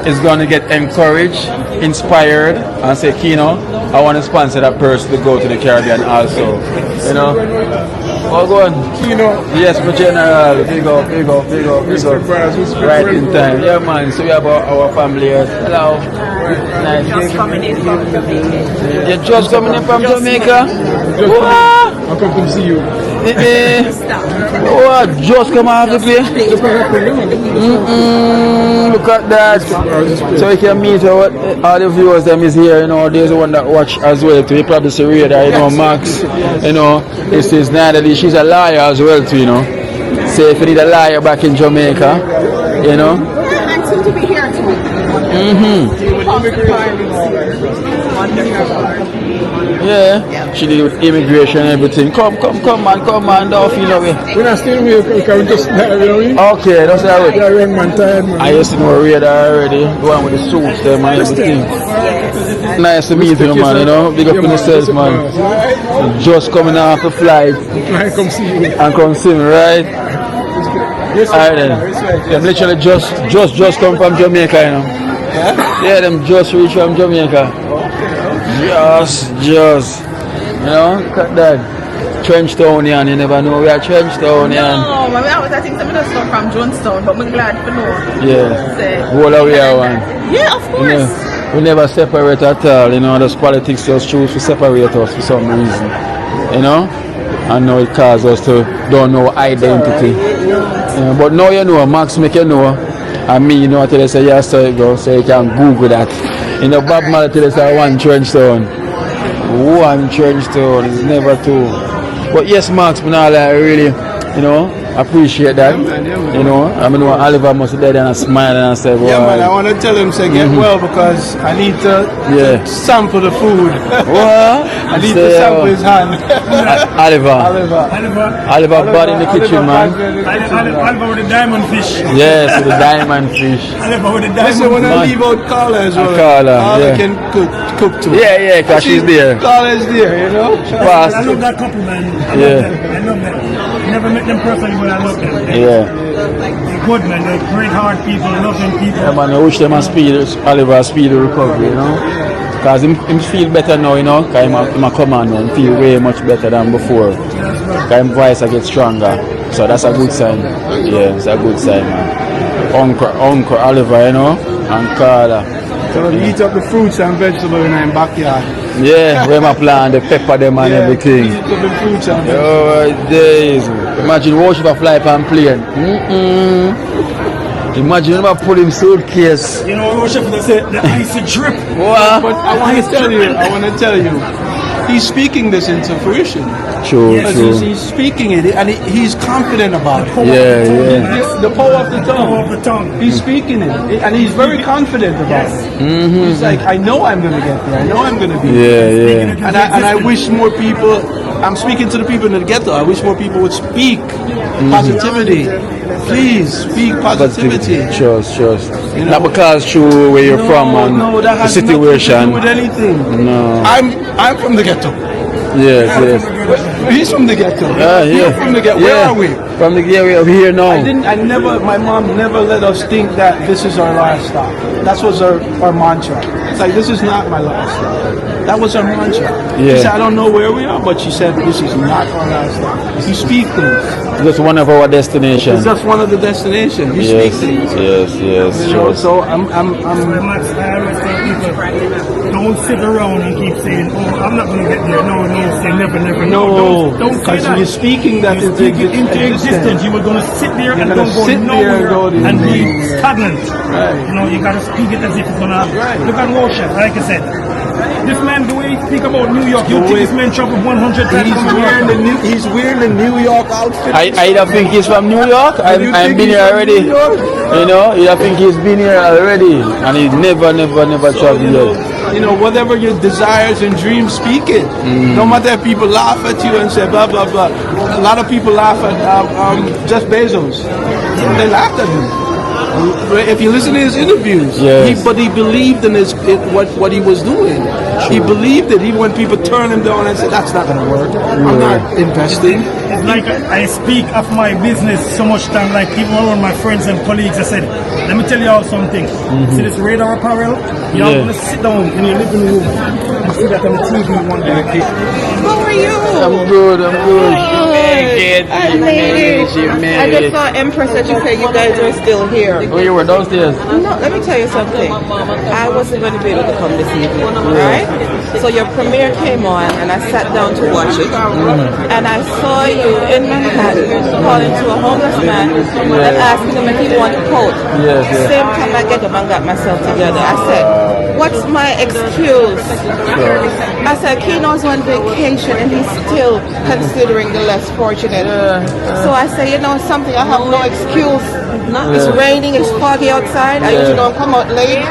is gonna get encouraged, inspired, and say, Kino, I want to sponsor that person to go to the Caribbean also. You know? Oh, go on. Kino. Yes, my general. Big up. Right in time. Yeah, man. So we have our family here. Hello. Nice. Just coming in from Jamaica. You're just coming in from Jamaica? I'll come to see you. Oh, just come out of the place. Look at that. So you can meet all the viewers them is here, you know, there's the one that watch as well too. You probably see Radar, you know, Max, you know, this is Natalie, she's a liar as well too, you know. So if you need a liar back in Jamaica, you know. I seem to be here too. Yeah, she did with immigration and everything. Come man, don't feel away. We're not staying here, we can just, you know. Okay, that's how it. Yeah, man, tired, man. I used to know Radar already, the one with the suits there, man, everything. Nice to meet you, man, you know. Big up in yourself, man. Just coming off the flight. Come see you. And come see me, right? Alright then. Them literally just come from Jamaica, you know. Yeah, them just reached from Jamaica. Just, you know, cut that. Trenchtownian, you never know we are Trenchtownian. No, I think some of us come from Jonestown, but I'm glad to know. Yeah. All the way one. Yeah, of course. we never separate at all, you know, those politics just choose to separate us for some reason, you know. I know it causes us to don't know identity. But now you know, Max make you know, and me, you know, I tell you say yes, so it goes, so you can Google that. You know, Bob Marley tell you say one trench stone. One trench stone is never two. But yes, Max, but now I really, you know, appreciate that. You know, I mean, Oliver must be there and smile and say, well, yeah, man, I want to tell him, say, get well, because I need to sample the food. What? I need to sample his hand. Oliver bad in the kitchen, man. Oliver with the diamond fish. Yes, with the diamond fish. Oliver with the diamond fish. Listen, when I leave out Carla as well, Carla can cook too. Yeah, because she's there. Carla's there, you know. I love that couple, man. I love them. I never met them personally, but I love them. They're good, man. They're great heart people, loving people. Yeah, man, I wish them a speedy recovery, you know. Because him feel better now, you know. Because him a come on and feel way much better than before. Because his voice get stronger. So that's a good sign. Yeah, it's a good sign, man. Uncle Oliver, you know, and Carla. So we eat up the fruits and vegetables in our backyard. Yeah, where my plant, the pepper them and everything. Eat up the fruits and oh, days. Imagine worship a fly pan plane. Imagine him pulling suitcase. You know, worship they say the icy drip. What? But I want to tell you, he's speaking this into fruition. True. He's speaking it, and he's confident about it. The power of the tongue. He's speaking it, and he's very confident about it. He's like, I know I'm going to get there. I know I'm going to be there. And I wish more people. I'm speaking to the people in the ghetto. I wish more people would speak positivity. Please speak positivity. Sure. You know, not because true where you're from and the situation. With anything. No. I'm from the ghetto. Yes. He's from the ghetto. You're from the ghetto. Where are we? From the ghetto. We're here now. My mom never let us think that this is our last stop. That was our mantra. It's like, this is not my last stop. That was our mantra. She said, I don't know where we are, but she said, this is not our last stop. You speak things. That's one of our destinations. It's just one of the destinations. You speak things. Yes. You know, so I'm I always tell people, don't sit around and keep saying, oh, I'm not going to get there. No, say never. No, don't say that. You're speaking that into existence. You were going to sit there and don't go nowhere and be stagnant. Right. You know, you got to speak it as if it's going to happen. Right. Look at Russia, like I said. This man, the way he speak about New York, you think this man traveled 100 times. He's wearing the New York outfit. I don't think he's from New York. I've been here already. You know, I think he's been here already, and he never traveled yet. You know, whatever your desires and dreams, speak it. No matter if people laugh at you and say blah blah blah. A lot of people laugh at Jeff Bezos. They laughed at him. If you listen to his interviews, but he believed in what he was doing. He believed it, even when people turn him down and say, that's not going to work. I'm not investing. It's like I speak of my business so much time, like even one of my friends and colleagues, I said, let me tell you all something. See this Radar Apparel? You're going to sit down in your living room and see that on the TV one day. How are you? I'm good. I just saw Empress that you said you guys are still here. Oh, you were downstairs? No, let me tell you something. I wasn't going to be able to come this evening, right? So your premiere came on and I sat down to watch it. And I saw you in Manhattan calling to a homeless man and asking him if he wanted coat. Same time I get up and got myself together. I said, what's my excuse? I said, Keno's on vacation and he's still considering the less fortunate. So I said, you know something, I have no excuse. It's raining, it's foggy outside. I usually don't come out late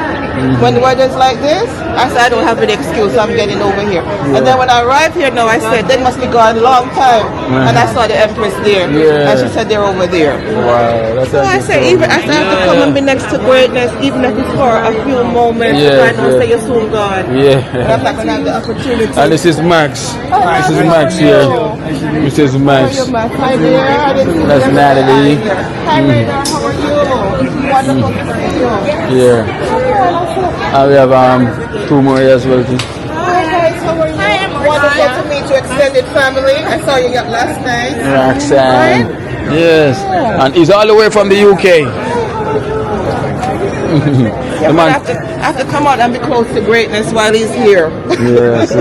when the weather's like this. I said, I don't have an excuse, I'm getting over here. And then when I arrived here now, I said, they must be gone a long time. And I saw the Empress there. And she said, they're over there. Wow, so I said, I have to come and be next to greatness, even if it's for a few moments. I don't say you're soon gone. But I'm not going to have the opportunity. And this is Max. This is Max here. This is Max. Hi there. That's Natalie. Hi Radar, how are you? Wonderful to see you. And we have 2 more as well. Hi guys, how are you? Hi, I'm wonderful to meet your extended family. I saw you last night. Roxanne. Yes. And he's all the way from the UK. Yeah, man, I have to come out and be close to greatness while he's here. Yes.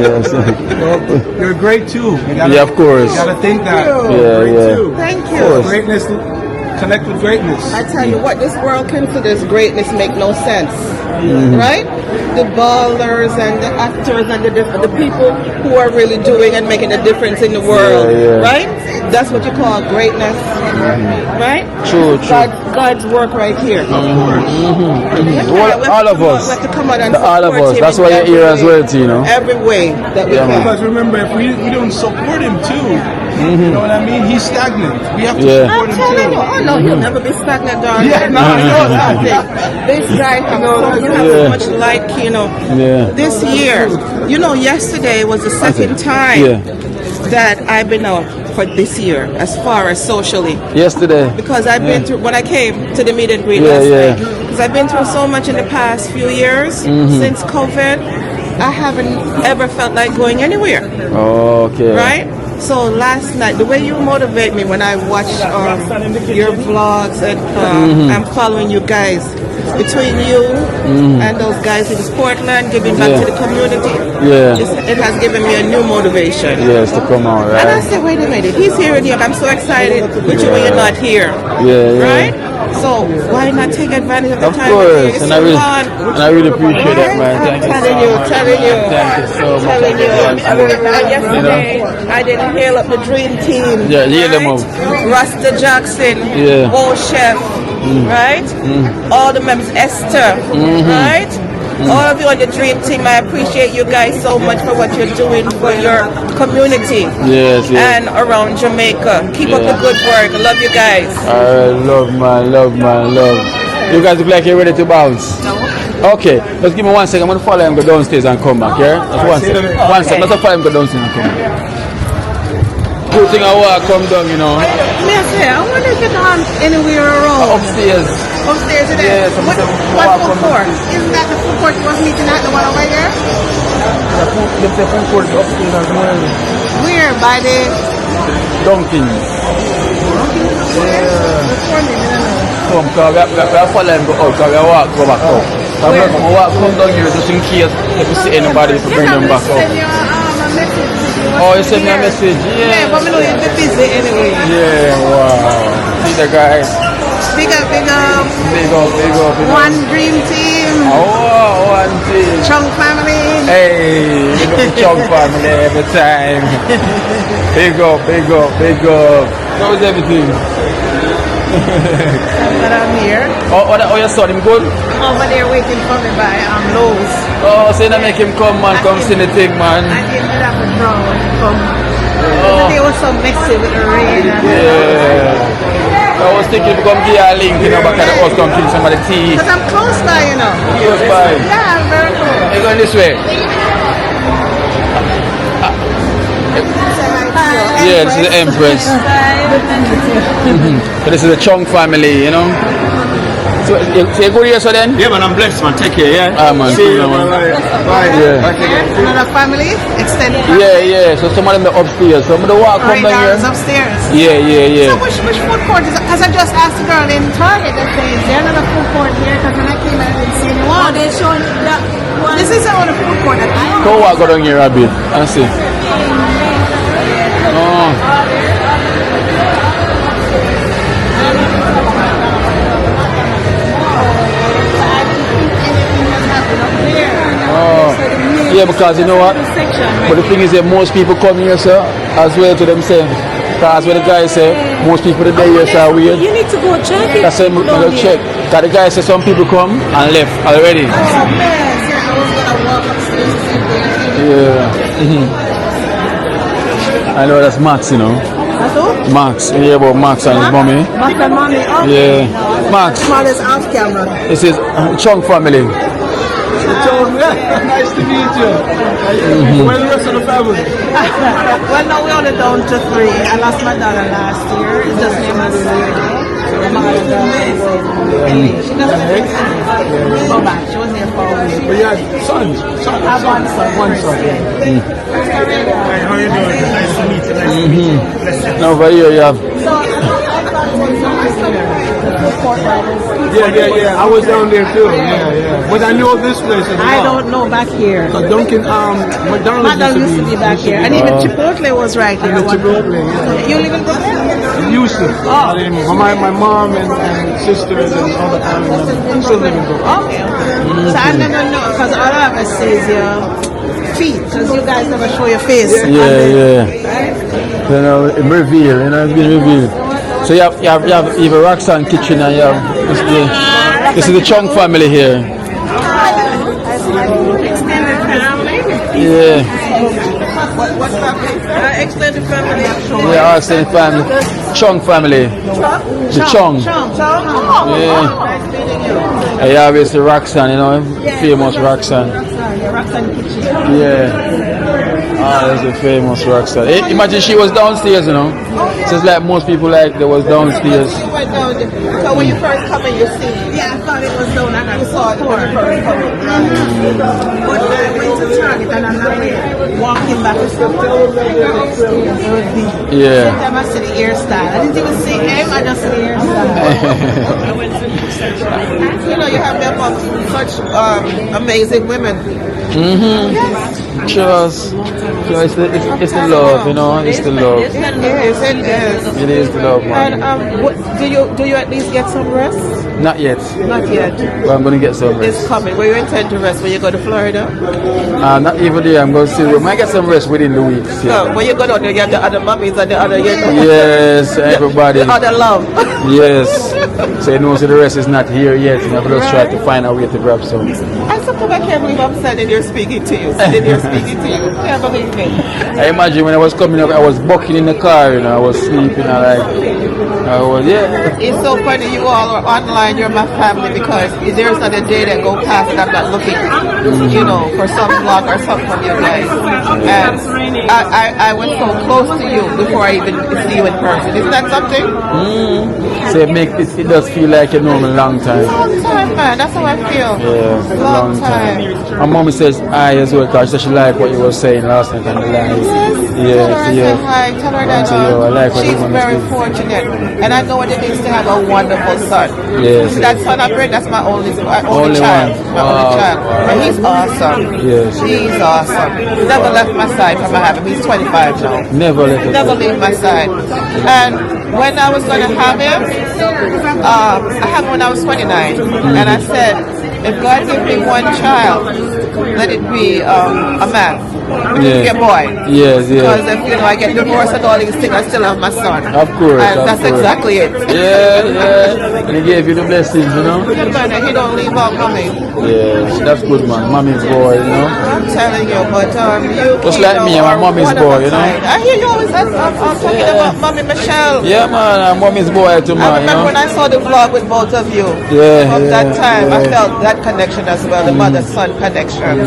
You're great too. Yeah, of course. You gotta think that. Yeah. Too. Thank you. Greatness, connect with greatness. I tell you what, this world considers greatness make no sense, right? The ballers and the actors and the people who are really doing and making a difference in the world, right? That's what you call greatness, right? True. God's work right here. Well, all of us. We have to come out and All of support us. him That's in why you're every here as way. well, too, you know. Every way that we can. Because remember, if we don't support him too, you know what I mean? He's stagnant. We have to support I'm him telling too. you, oh no, he'll never be stagnant, darling. Yeah, no, I know that. This guy has so much light, you know. This year, you know, yesterday was the second time that I've been out for this year, as far as socially. Yesterday. Because I've been through, when I came to the meet and greet last night, because I've been through so much in the past few years, since COVID, I haven't ever felt like going anywhere. Okay. Right? So last night, the way you motivate me when I watch your vlogs and I'm following you guys, between you and those guys in Portland, giving back to the community, it has given me a new motivation. Yes, to come on, right? And I said, wait a minute, he's here and I'm so excited with you when you're not here. Right? So why not take advantage of the time? Of course, and I really appreciate that, man. Thank you. Telling you. Thank you so much. Telling you. And yesterday, I didn't hail up the dream team. Yeah, hail them up. Rasta Jackson, Old Chef, right? All the members, Esther, right? All of you on the dream team, I appreciate you guys so much for what you're doing for your community and around Jamaica. Keep up the good work. I love you guys. Love. You guys look like you're ready to bounce. Okay, let's give me 1 second. I'm gonna follow him, go downstairs and come back, yeah? Just 1 second. 1 second. Let's follow him, go downstairs and come back. Good thing I walk, come down, you know. I wonder if you can anywhere around. Upstairs. Upstairs today? Yes, What food court? Isn't that the food court you was meeting at, the one over here? The food court upstairs as well. Where? By the Dunkin'. Come, because we follow him, go out, because we walk, go back up. So I'm going to walk, come down here just in case if you see anybody to bring them back up. Oh, you sent me a message? Yeah, but I know you're busy anyway. Yeah, wow. See the guys. Big up. One dream team. Oh, one team. Chunk family. Hey, you know the Chunk family every time. Big up. How's everything? But I'm here. Oh, your son, him good? Over there waiting for me by Lowe's. Oh, so you not make him come, man. Come see the thing, man. I didn't have a problem. It was so messy with the rain. I was thinking to come give you a link, you know, back at the house, come drink some of the tea. Because I'm close by, you know. Close by? Yeah, I'm very close. Are you going this way? Yeah, this is the Empress. So this is the Chung family, you know. So you good here, so then? Yeah, man, I'm blessed, man. Take care, yeah? Man. See you, man. Bye. Yeah. Another family? Extended family? Yeah. So some of them are upstairs. Some of the walk come down here. Upstairs? Yeah. So which food court is it? Because I just asked the girl in Target that says, is there another food court here? Because when I came I didn't see anyone. Oh, they're showing that one. This is the only food court that I know. Go walk down here a bit and see. Yeah, because you know what? But the thing is that most people come here, sir, as well to themselves. Because what the guy say, most people today here are weird. You need to go check it. That's why I'm going to check. Because the guy said some people come and left already. I know that's Max, you know. That's who? Max. You hear about Max and his mommy? Max and mommy. Oh. Yeah. Max. Small is off camera. This is Chung family. Nice to meet you. Where's the rest of the family? Well, no, we only down to 3. I lost my daughter last year. It's just me and my son. She doesn't go back. She was here for a week. But you had sons. I have one son. How are you doing? Nice to meet you. Now, over here you have. So, Yeah. I was down there too. Yeah. But I know this place as well. I don't know back here. So Dunkin', McDonald's used to be back here. And even Chipotle was right here. And the Chipotle, yeah. You live in Brooklyn? Used to. Oh. My mom and sisters and other family members still live in Brooklyn. Okay. So I never know, because all of us says your feet, because you guys never show your face. Yeah. You know, it reveal, it's been revealed. So you have a Roxanne kitchen and you have this is the Chung family here. Extended family? Yeah. What family? Extended family. Yeah, extended family. Chung family. The Chung. Yeah. And you have this Roxanne, famous Roxanne. Roxanne kitchen. Yeah. That's a famous Roxanne. Imagine she was downstairs, Just like most people they was downstairs. You went down there. So when you first come in, you see. Yeah, I thought it was down. I You saw it when you first come in. But I went to Target and I'm not walking back. Yeah. Sometimes I see the hairstyle. I didn't even see him, I just see the hairstyle. I went to You have met such amazing women. Just it's the love, it's the love. It is. It is the love, man. And do you at least get some rest? Not yet. Not yet. But I'm gonna get some rest. It's coming. Where you intend to rest when you go to Florida? Not even there. I'm going to see. We might get some rest within the week. No, when you go down there, you have the other mummies and the other. Yes, everybody. The other love. Yes. So so the rest is not here yet. I'm just trying to find a way to grab some. I suppose I can't believe I'm standing there speaking to you. I can't believe it. I imagine when I was coming up, I was bucking in the car, I was sleeping, It's so funny you all are online, you're my family, because there's not a day that go past that I'm not looking, for some vlog or something from you guys. And I went so close to you before I even see you in person. Isn't that something? So it does feel like you know me a long time. Long time, man. That's how I feel. Yeah, long time. My mommy says I as well, because she liked what you were saying last night on the live. Tell her that she's very fortunate, and I know what it means to have a wonderful son. Yes. That son I bring, that's my only child. Only child. one. My only child. And he's awesome. Yes. He's awesome. He never left my side from I have him. He's 25 now. Never left He never leave my side. And when I was going to have him, I had him when I was 29. And I said, if God give me one child, let it be a man. Be a boy. Yes. Because if I get divorced and all these things, I still have my son. Of course. And that's exactly it. Yeah. And he gave you the blessings, He don't leave out mommy. Yes, that's good, man. Mommy's boy, I'm telling you, but you just like me, I'm a mommy's boy, I hear you always talking about mommy Michelle. Yeah, man, I'm mommy's boy too, man. I remember when I saw the vlog with both of you. From that time, I felt that connection as well, the mother-son connection.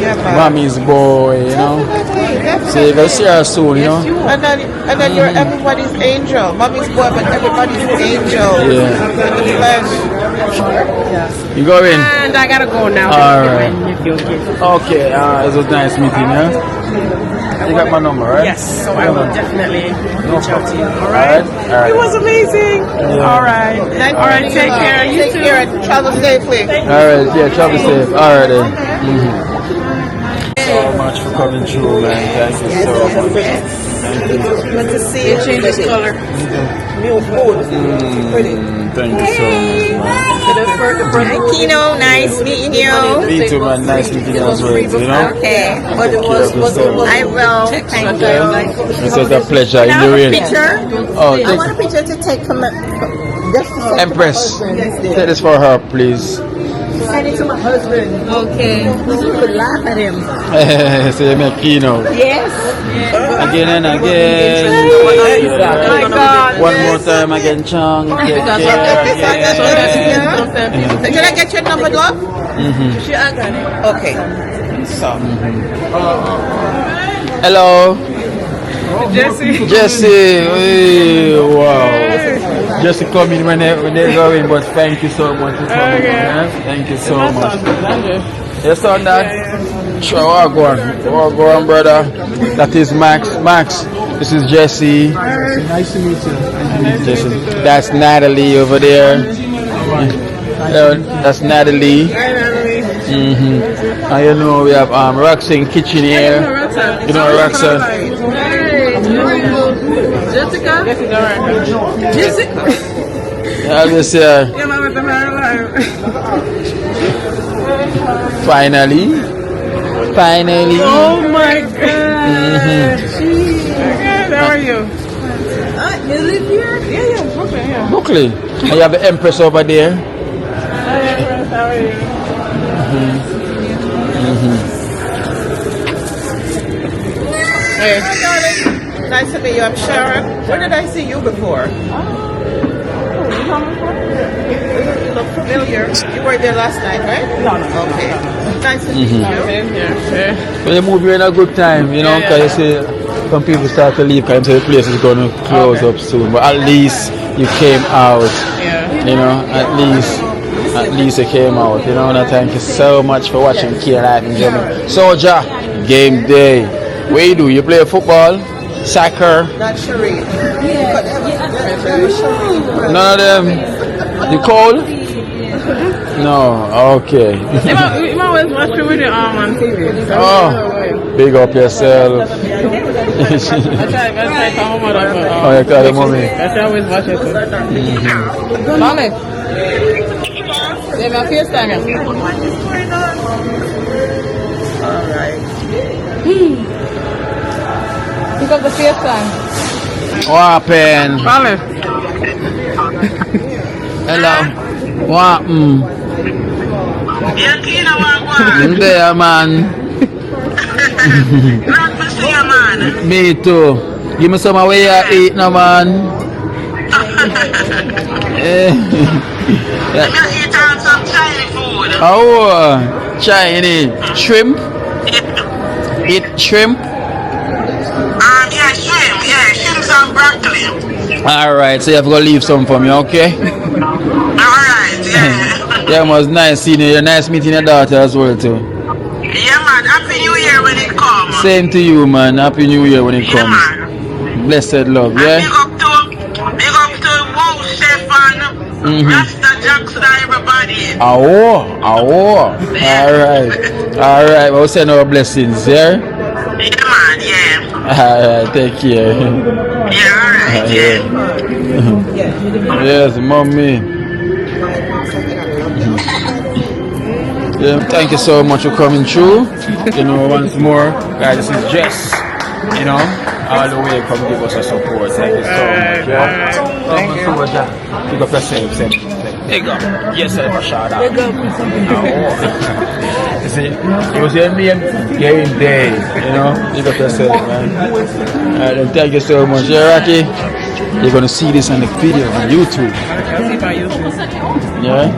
Yeah, man. Mommy's boy, Definitely. So you're gonna see her soon, And then you're everybody's angel. Mommy's boy, but everybody's angel. In the flesh. You go in? And I gotta go now. Alright. Okay, it was nice meeting you. You got my number, right? Yes, so I will definitely reach out to you. Alright? It was amazing. Alright. Alright, take care. You Take too. care and travel safely. Alright, travel safe. Alright then. So much for coming through, man. Thank you so much. Good to see you change this color. Thank you so much, man. Hi, Kino. Nice meeting you. Me too, man. Nice meeting you as well, Okay. But it was I will. Thank you. It was a pleasure in the rain. Picture? Oh, I want a picture to take from Empress, take this for her, please. Send it to my husband. Okay. You could laugh at him. So you make Kino. Yes. Again and again. My God. One more time again, Chang. Take care. Can I get your number, love? Okay. So. Hello. Jesse. Jesse. Wow. Jesse coming when they go in, but thank you so much for coming. Thank you so much. Yes, on that. Sure, go on, brother. That is Max. Max, This is Jesse. Nice to meet you. Jesse. That's Natalie over there. That's Natalie. And you know we have Roxanne Kitchen here. You know Roxanne. Jessica? Jessica? Yeah, this here. Finally. Oh my God. How are you? You live here? Yeah, Brooklyn, yeah. Brooklyn. And you have the Empress over there. Hi, Empress, how are you? Hey, nice to meet you. I'm Sharon. Where did I see you before? You look familiar. You were there last night, right? No. Okay. Nice to meet you. When you move, you're in a good time, you know, because you see some people start to leave because the place is going to close up soon. But at least you came out, you know, at least you came out, you know, and I thank you so much for watching Key Life in Jamaica. Soldier, game day. What you do? You play football, soccer? Not Sheree. None of them. You cold? No, okay. You always watch you with your arm on TV. Oh, big up yourself. I try to come home. Oh, you call the mommy. I always watch it too. Mommy. They have a FaceTime. Alright. Pick up the FaceTime. What happened? Molly. Hello. What? There, man. Me too. Give me some of what you eat now, man. Oh, Chinese. Shrimp? Eat shrimp? Yeah, shrimp. Yeah, shrimps and broccoli. Alright, so you have to go leave some for me, okay? Alright, yeah. Yeah, it was nice seeing you. Nice meeting your daughter as well, too. Yeah, man. Happy New Year when it comes. Same to you, man. Happy New Year when it comes. Man. Blessed love, yeah? Big up to Woo, Stefan, Rasta Jackson, everybody. Alright, we'll send our blessings, yeah? Yeah, man, yeah. Alright, take care. Yeah, alright, yeah. Yes, mommy. Yeah, thank you so much for coming through. You know, once more, guys, this is Jess. You know, all the way come give us a support. Thank you so much. Yeah. Thank you so much. Big up yourself. Big up yourself a shout out. Big up. You see, it was your name game day. You know, big up yourself, man. Alright, then thank you so much. Yeah, Rocky. You're gonna see this on the video on YouTube. I'll see by YouTube. Yeah.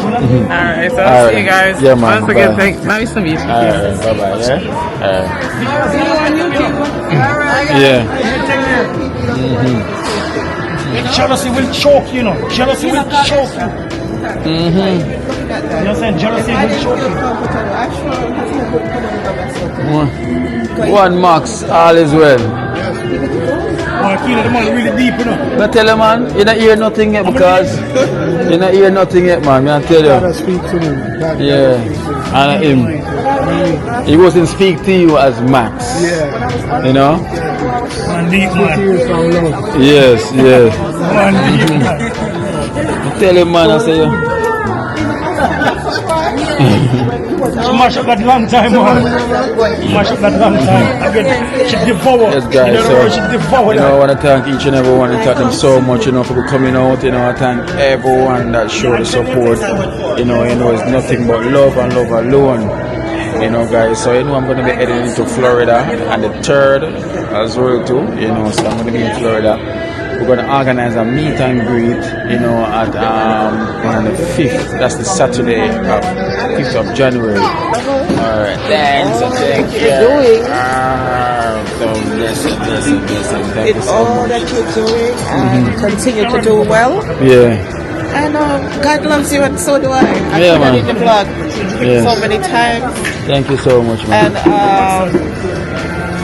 Alright, so I'll see you guys. Yeah, man. Once again, thanks. Nice to meet you. Alright, bye bye. Yeah. See you on YouTube. Alright. Yeah. Jealousy will choke you, know. Jealousy will choke you. You know what I'm saying? Jealousy will choke you. One Max, all is well. The man really deep, you know. I tell you, man, you don't hear nothing yet because you don't hear nothing yet, man. I tell you. Yeah, and him. He wasn't speak to you as Max. Yeah. You know. Man deep, man. Yes. Man deep, man. I tell him, man. I say. Mash up that long time, man. Mash up that long time. Again, she devoured. Yes, guys. So, she I want to thank each and everyone and thank them so much, for coming out. I thank everyone that showed the support. It's nothing but love and love alone. Guys. So, I'm going to be heading into Florida on the 3rd as well, too. So I'm going to be in Florida. We're going to organize a meet and greet, at on the 5th. That's the Saturday of 5th of January. Alright, thanks. Thank you. So blessing. Thank you so all much. that you're doing and continue to do well. Yeah. And God loves you and so do I. I Yeah, put that man. in the blog so many times. Thank you so much, man. And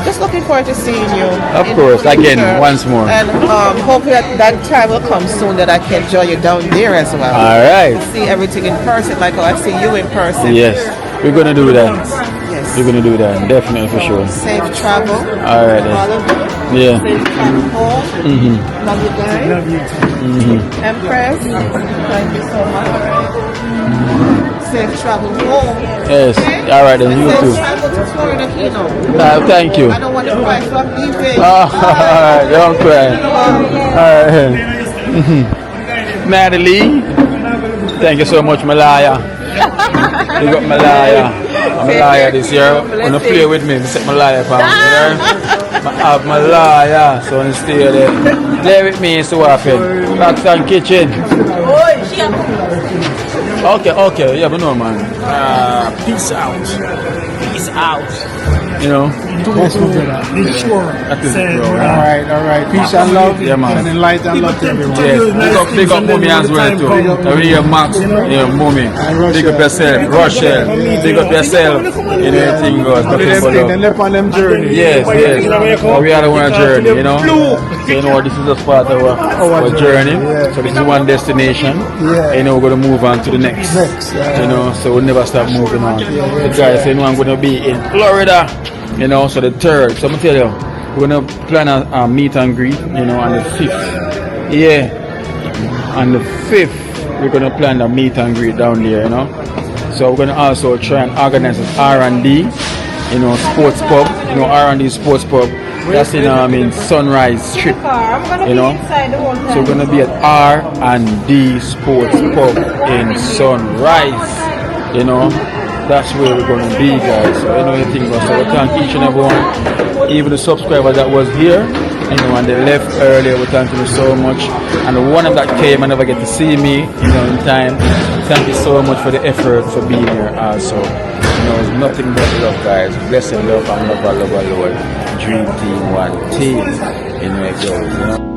just looking forward to seeing you. Of course, again, once more. And hopefully that time will come soon that I can join you down there as well. All right. See everything in person, like how I see you in person. Yes, we're gonna do that. Yes. We're gonna do that, definitely for sure. Safe travel. All right. All of you. Yeah. Safe travel home. Love you guys. Love you too. Empress, thank you so much. Safe travel home. Yes. Okay? All right, then you Safe too. travel to Florida, Kino. Thank you. I don't want to cry, so I'm leaving. All right, don't cry. All right. Natalie, thank you so much, Malaya. You got Malaya. Malaya this year. Wanna play with me? Set Malaya for me. I have Malaya, so I stay there. Play with me, so happen. Back and kitchen. Okay, yeah, but no, man. Peace out. Peace out. You know? Yes, my brother. Be sure. All right. Peace and love. Yeah, man. And light and love to everyone. Yes, big up mommy as well too. Every year Max, mommy. Big up yourself, Rochelle. Big up yourself. In everything goes. They live on them journey. Yes. We are on a journey, you know. So you know this is just part of our journey. So this is one destination. You know we're gonna move on to the next. You know, so we'll never stop moving on. The guys, you know I'm gonna be in Florida. You know, so the 3rd. So I'm gonna tell you, we're gonna plan a meet and greet, you know, on the 5th. Yeah. On the 5th, we're gonna plan a meet and greet down there, you know. So we're gonna also try and organize an R&D, you know, sports pub, you know, R&D sports pub. That's in Sunrise Strip, you know. So we're gonna be at R&D sports pub in Sunrise, you know. That's where we're gonna be, guys. So you know anything about. So we thank each and everyone, even the subscriber that was here, you know, and they left earlier. We thank you so much. And the one that came and never get to see me, you know, in time. Thank you so much for the effort for being here. Also, you know, it's nothing but love, guys. Blessing, love, and love. Dream team, one team. You know it goes. You know.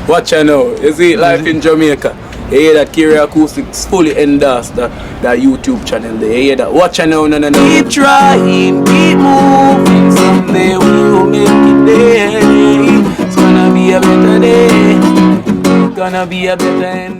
Watch out now. You see life in Jamaica. You hear that Kiri Acoustics fully endorsed that YouTube channel there. You hear that? Watch out now, no. Keep trying, keep moving. Someday we will make it there. It's gonna be a better day. Gonna be a better end.